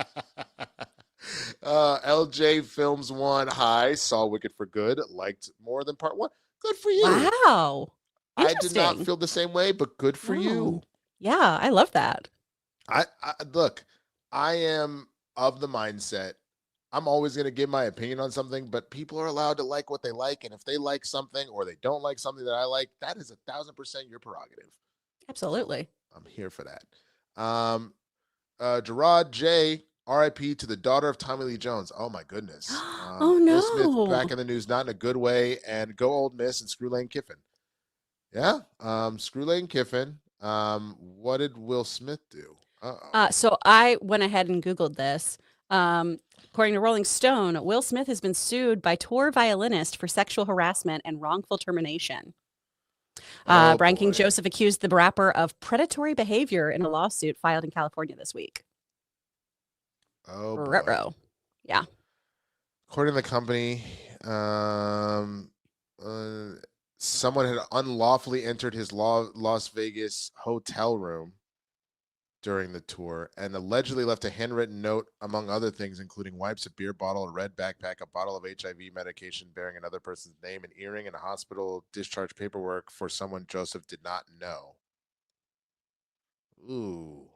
LJ Films 1. Hi, saw Wicked for Good. Liked more than part 1. Good for you. Wow. I did not feel the same way, but good for you. Yeah, I love that. I look, I am of the mindset I'm always going to give my opinion on something, but people are allowed to like what they like. And if they like something or they don't like something that I like, that is 1,000% your prerogative. Absolutely. I'm here for that. Gerard J. R.I.P. to the daughter of Tommy Lee Jones. Oh my goodness. Oh no. Will Smith back in the news, not in a good way, and go Old Miss and screw Lane Kiffin. Yeah. Screw Lane Kiffin. What did Will Smith do? So I went ahead and Googled this. According to Rolling Stone, Will Smith has been sued by tour violinist for sexual harassment and wrongful termination. Brian King Joseph accused the rapper of predatory behavior in a lawsuit filed in California this week. Oh, boy. Ruh-roh. Yeah. According to the company, someone had unlawfully entered his Las Vegas hotel room during the tour and allegedly left a handwritten note, among other things, including wipes, a beer bottle, a red backpack, a bottle of HIV medication bearing another person's name, an earring, and a hospital discharge paperwork for someone Joseph did not know. Ooh.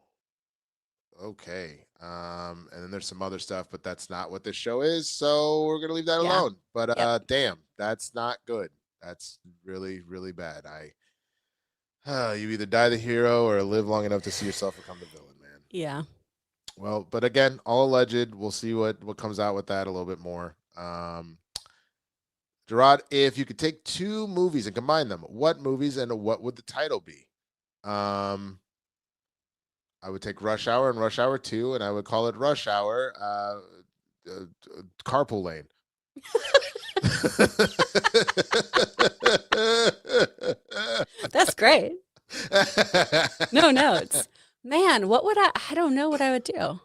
Okay. And then there's some other stuff, but that's not what this show is, so we're gonna leave that alone. But damn, that's not good. That's really, really bad. You either die the hero or live long enough to see yourself become the villain, man. Yeah. Well, but again, all alleged. We'll see what comes out with that a little bit more. Gerard, if you could take two movies and combine them, what movies and what would the title be? I would take Rush Hour and Rush Hour 2, and I would call it Rush Hour Carpool Lane. That's great. No notes. Man, what would I don't know what I would do.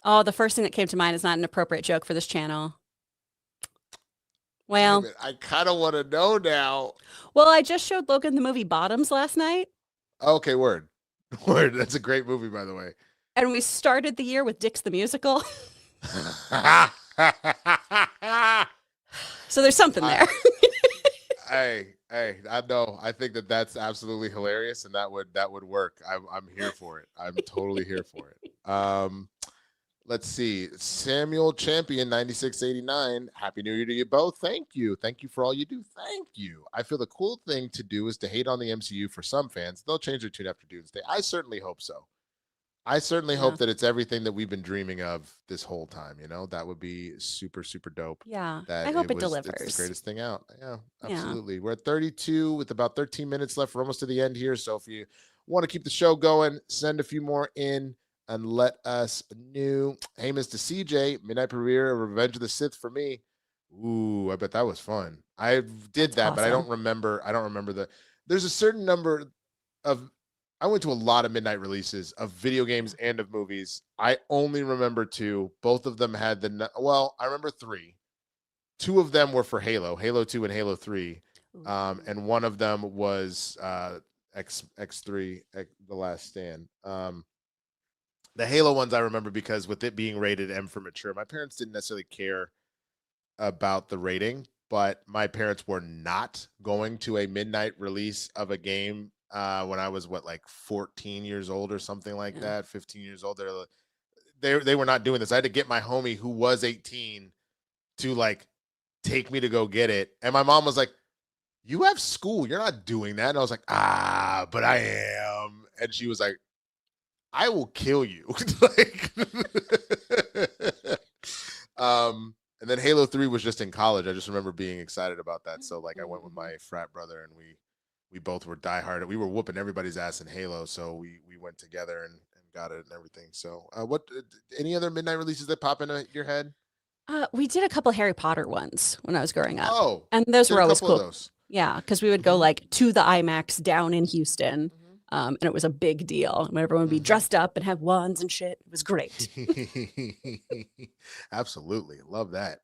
Oh, the first thing that came to mind is not an appropriate joke for this channel. Well, I kind of want to know now. Well, I just showed Logan the movie Bottoms last night. Okay, word. That's a great movie, by the way. And we started the year with Dix the Musical. So there's something there. Hey, I know. I think that's absolutely hilarious, and that would work. I'm here for it. I'm totally here for it. Let's see. Samuel Champion 9689. Happy New Year to you both. Thank you. Thank you for all you do. Thank you. I feel the cool thing to do is to hate on the MCU for some fans. They'll change their tune after Doomsday. I certainly hope so. I certainly hope that it's everything that we've been dreaming of this whole time. You know, that would be super, super dope. Yeah. I hope it delivers. It's the greatest thing out. Yeah, absolutely. Yeah. We're at 32 with about 13 minutes left. We're almost to the end here. So if you want to keep the show going, send a few more in and let us know. Hey, Mr. CJ, Midnight Premiere of Revenge of the Sith for me. Ooh, I bet that was fun. I did that, awesome. But I don't remember there's a certain number of, I went to a lot of midnight releases of video games and of movies. I only remember two. Both of them had I remember three. Two of them were for Halo 2 and Halo 3. And one of them was X3, The Last Stand. The Halo ones I remember because with it being rated M for mature, my parents didn't necessarily care about the rating, but my parents were not going to a midnight release of a game when I was 14 years old or something like that, 15 years old. They were not doing this. I had to get my homie who was 18 to take me to go get it. And my mom was like, "You have school. You're not doing that." And I was like, but I am. And she was like, "I will kill you." And then Halo 3 was just in college. I just remember being excited about that. So I went with my frat brother and we both were diehard. We were whooping everybody's ass in Halo. So we went together and got it and everything. So what any other midnight releases that pop into your head? We did a couple Harry Potter ones when I was growing up. Oh, and those were always cool. Yeah, because we would go to the IMAX down in Houston. And it was a big deal. Everyone would be dressed up and have wands and shit. It was great. Absolutely. Love that.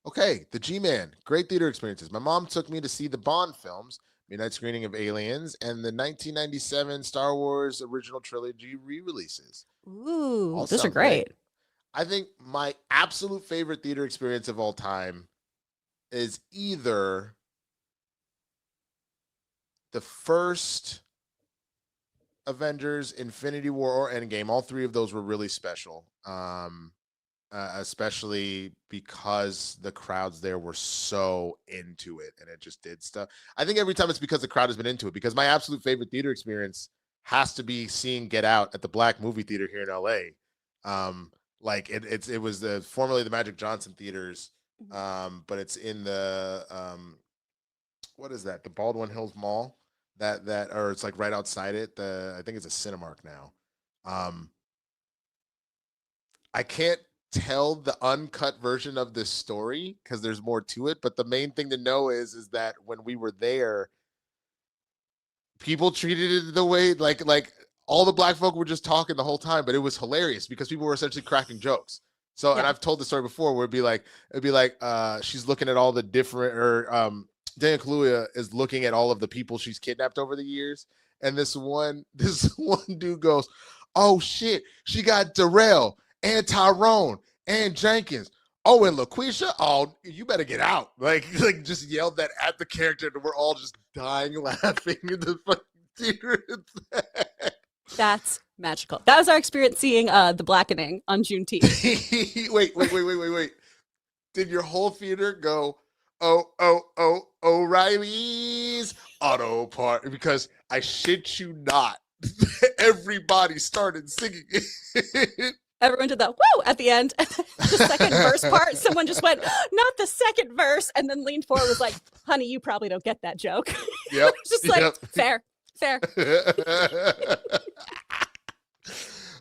Okay. The G-Man. Great theater experiences. My mom took me to see the Bond films, midnight screening of Aliens, and the 1997 Star Wars original trilogy re-releases. Ooh, those are great. I think my absolute favorite theater experience of all time is either the first Avengers, Infinity War, or Endgame. All three of those were really special, especially because the crowds there were so into it and it just did stuff. I think every time it's because the crowd has been into it, because my absolute favorite theater experience has to be seeing Get Out at the Black Movie Theater here in LA. Like it was formerly the Magic Johnson Theaters, but it's in the what is that? The Baldwin Hills Mall. Or it's like right outside it. I think it's a Cinemark now. I can't tell the uncut version of this story because there's more to it, but the main thing to know is that when we were there, people treated it the way like all the black folk were just talking the whole time, but it was hilarious because people were essentially cracking jokes. So, and I've told the story before where it'd be like she's looking at all the different, or Daniel Kaluuya is looking at all of the people she's kidnapped over the years, and this one dude goes, "Oh shit, she got Darrell and Tyrone and Jenkins. Oh, and LaQuisha. Oh, you better get out!" Like just yelled that at the character, and we're all just dying laughing in the fucking theater. That's magical. That was our experience seeing The Blackening on Juneteenth. Wait. Did your whole theater go, O'Reilly's Auto Part? Because I shit you not, everybody started singing it. Everyone did that woo at the end. The second verse part, someone just went, not the second verse, and then leaned forward, was like, honey, you probably don't get that joke. Yep. Just like, fair.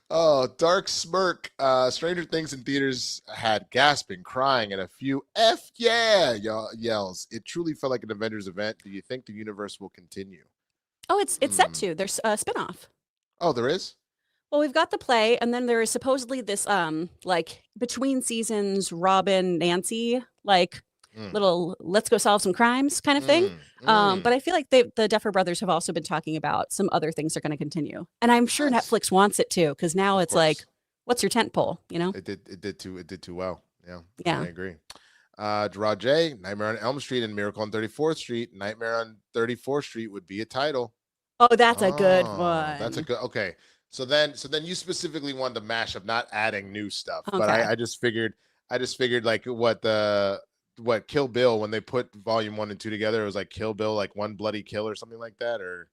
Oh, dark smirk. Stranger Things in theaters had gasping, crying, and a few F yeah yells. It truly felt like an Avengers event. Do you think the universe will continue? Oh, it's set to. There's a spinoff. Oh, there is? Well, we've got the play, and then there is supposedly this like between seasons Robin Nancy little let's go solve some crimes kind of thing. But I feel like the Duffer Brothers have also been talking about some other things they're going to continue, and I'm sure Netflix wants it too, because now it's like, what's your tent pole? You know, it did too well. Yeah, I agree. Gerard J, Nightmare on Elm Street and Miracle on 34th Street. Nightmare on 34th Street would be a title. Oh, that's a good one. That's a good. Okay. So then you specifically wanted to mash up, not adding new stuff. Okay. But I just figured like what Kill Bill, when they put volume 1 and 2 together, it was like Kill Bill, like One Bloody Kill or something like that, or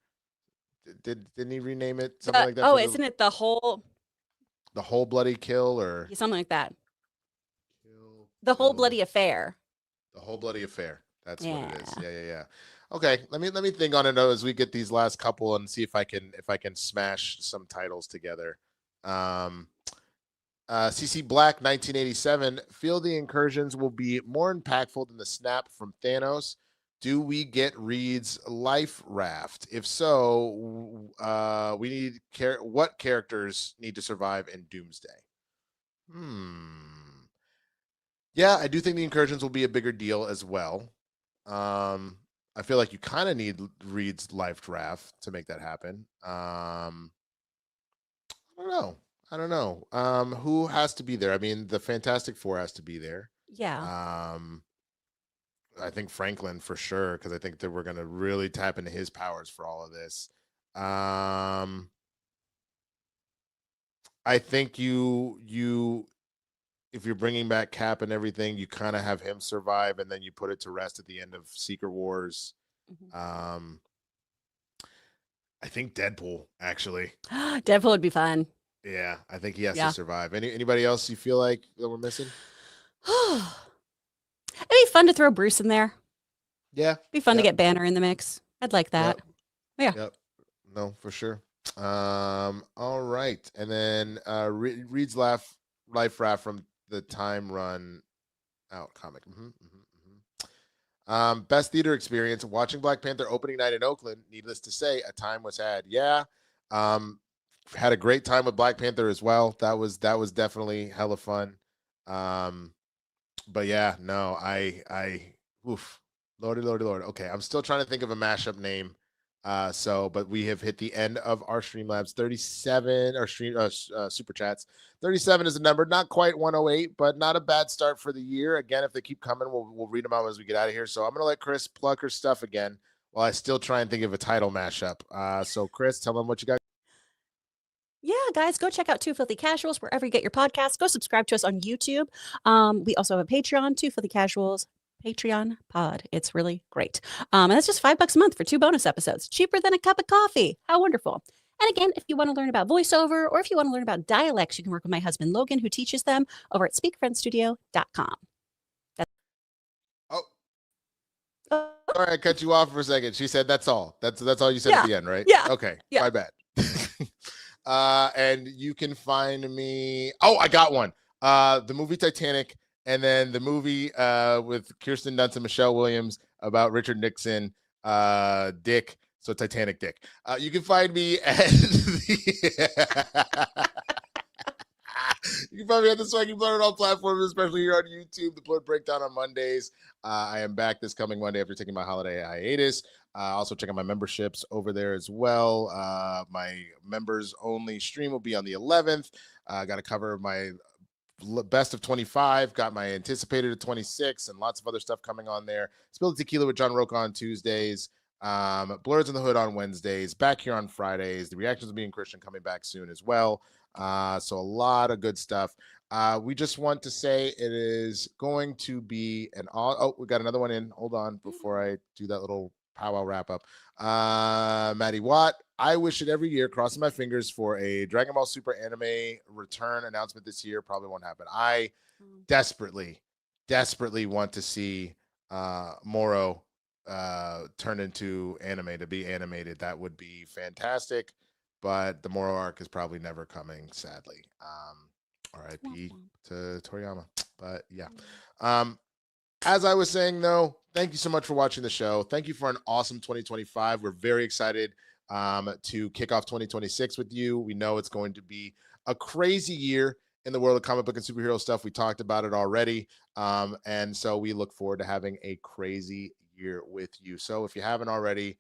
didn't he rename it something like that? Oh, isn't it the whole bloody kill, or something like that? The whole bloody affair. The whole bloody affair. That's what it is. Yeah. Okay, let me think on it as we get these last couple and see if I can smash some titles together. CC Black 1987. Feel the incursions will be more impactful than the snap from Thanos. Do we get Reed's life raft? If so, we need what characters need to survive in Doomsday? Yeah, I do think the incursions will be a bigger deal as well. I feel like you kind of need Reed's life raft to make that happen. I don't know. Who has to be there? I mean, the Fantastic Four has to be there. Yeah. I think Franklin for sure, because I think that we're gonna really tap into his powers for all of this. I think you if you're bringing back Cap and everything, you kind of have him survive, and then you put it to rest at the end of Secret Wars. I think Deadpool, actually. Deadpool would be fun. Yeah, I think he has to survive. Anybody else you feel like that we're missing? It'd be fun to throw Bruce in there. Yeah. It'd be fun to get Banner in the mix. I'd like that. Yeah. Yep. No, for sure. All right. And then Reed's life raft from the Time Run Out comic. Best theater experience, watching Black Panther opening night in Oakland. Needless to say, a time was had. Yeah. Had a great time with Black Panther as well. That was definitely hella fun. But yeah, no, oof, Lordy. Okay, I'm still trying to think of a mashup name. But we have hit the end of our Streamlabs 37 or super chats. 37 is the number, not quite 108, but not a bad start for the year. Again, if they keep coming, we'll read them out as we get out of here. So I'm gonna let Chris plug her stuff again while I still try and think of a title mashup. So Chris, tell them what you got. Yeah, guys, go check out Two Filthy Casuals wherever you get your podcasts. Go subscribe to us on YouTube. We also have a Patreon, Two Filthy Casuals Patreon pod. It's really great. And that's just $5 a month for 2 bonus episodes. Cheaper than a cup of coffee. How wonderful. And again, if you want to learn about voiceover or if you want to learn about dialects, you can work with my husband, Logan, who teaches them over at speakfriendstudio.com. Oh, Oh, all right, I cut you off for a second. She said that's all. That's all you said at the end, right? Yeah. Okay. Yeah. My bad. And you can find me. Oh, I got one. The movie Titanic, and then the movie with Kirsten Dunst and Michelle Williams about Richard Nixon, Dick. So Titanic Dick. You can find me at you can find me at the Swaggy Blur on all platforms, especially here on YouTube. The Blur Breakdown on Mondays. I am back this coming Monday after taking my holiday hiatus. Also check out my memberships over there as well. My members only stream will be on the 11th. Got to cover my best of 25, got my anticipated at 26, and lots of other stuff coming on there. Spill the Tequila with John Roca on Tuesdays. Blurs in the Hood on Wednesdays. Back here on Fridays. The reactions of me and Kristian coming back soon as well. So a lot of good stuff. We just want to say it is going to be an oh, we got another one in. Hold on before I do that little powwow wrap up. Maddie Watt, I wish it every year, crossing my fingers for a Dragon Ball Super anime return announcement this year. Probably won't happen. I desperately want to see Moro turn into anime, to be animated. That would be fantastic, but the Moro arc is probably never coming, sadly. RIP to Toriyama. But yeah. As I was saying, though, thank you so much for watching the show. Thank you for an awesome 2025. We're very excited to kick off 2026 with you. We know it's going to be a crazy year in the world of comic book and superhero stuff. We talked about it already. And so we look forward to having a crazy year with you. So if you haven't already,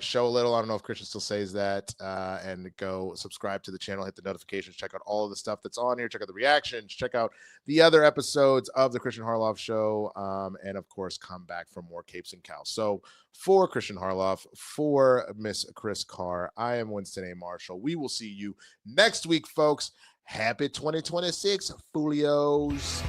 show a little. I don't know if Kristian still says that, and go subscribe to the channel, hit the notifications, check out all of the stuff that's on here, check out the reactions, check out the other episodes of the Kristian Harloff Show, and of course come back for more Capes and Cows. So for Kristian Harloff, for Miss Chris Carr, I am Winston A. Marshall. We will see you next week, folks. Happy 2026, Folios.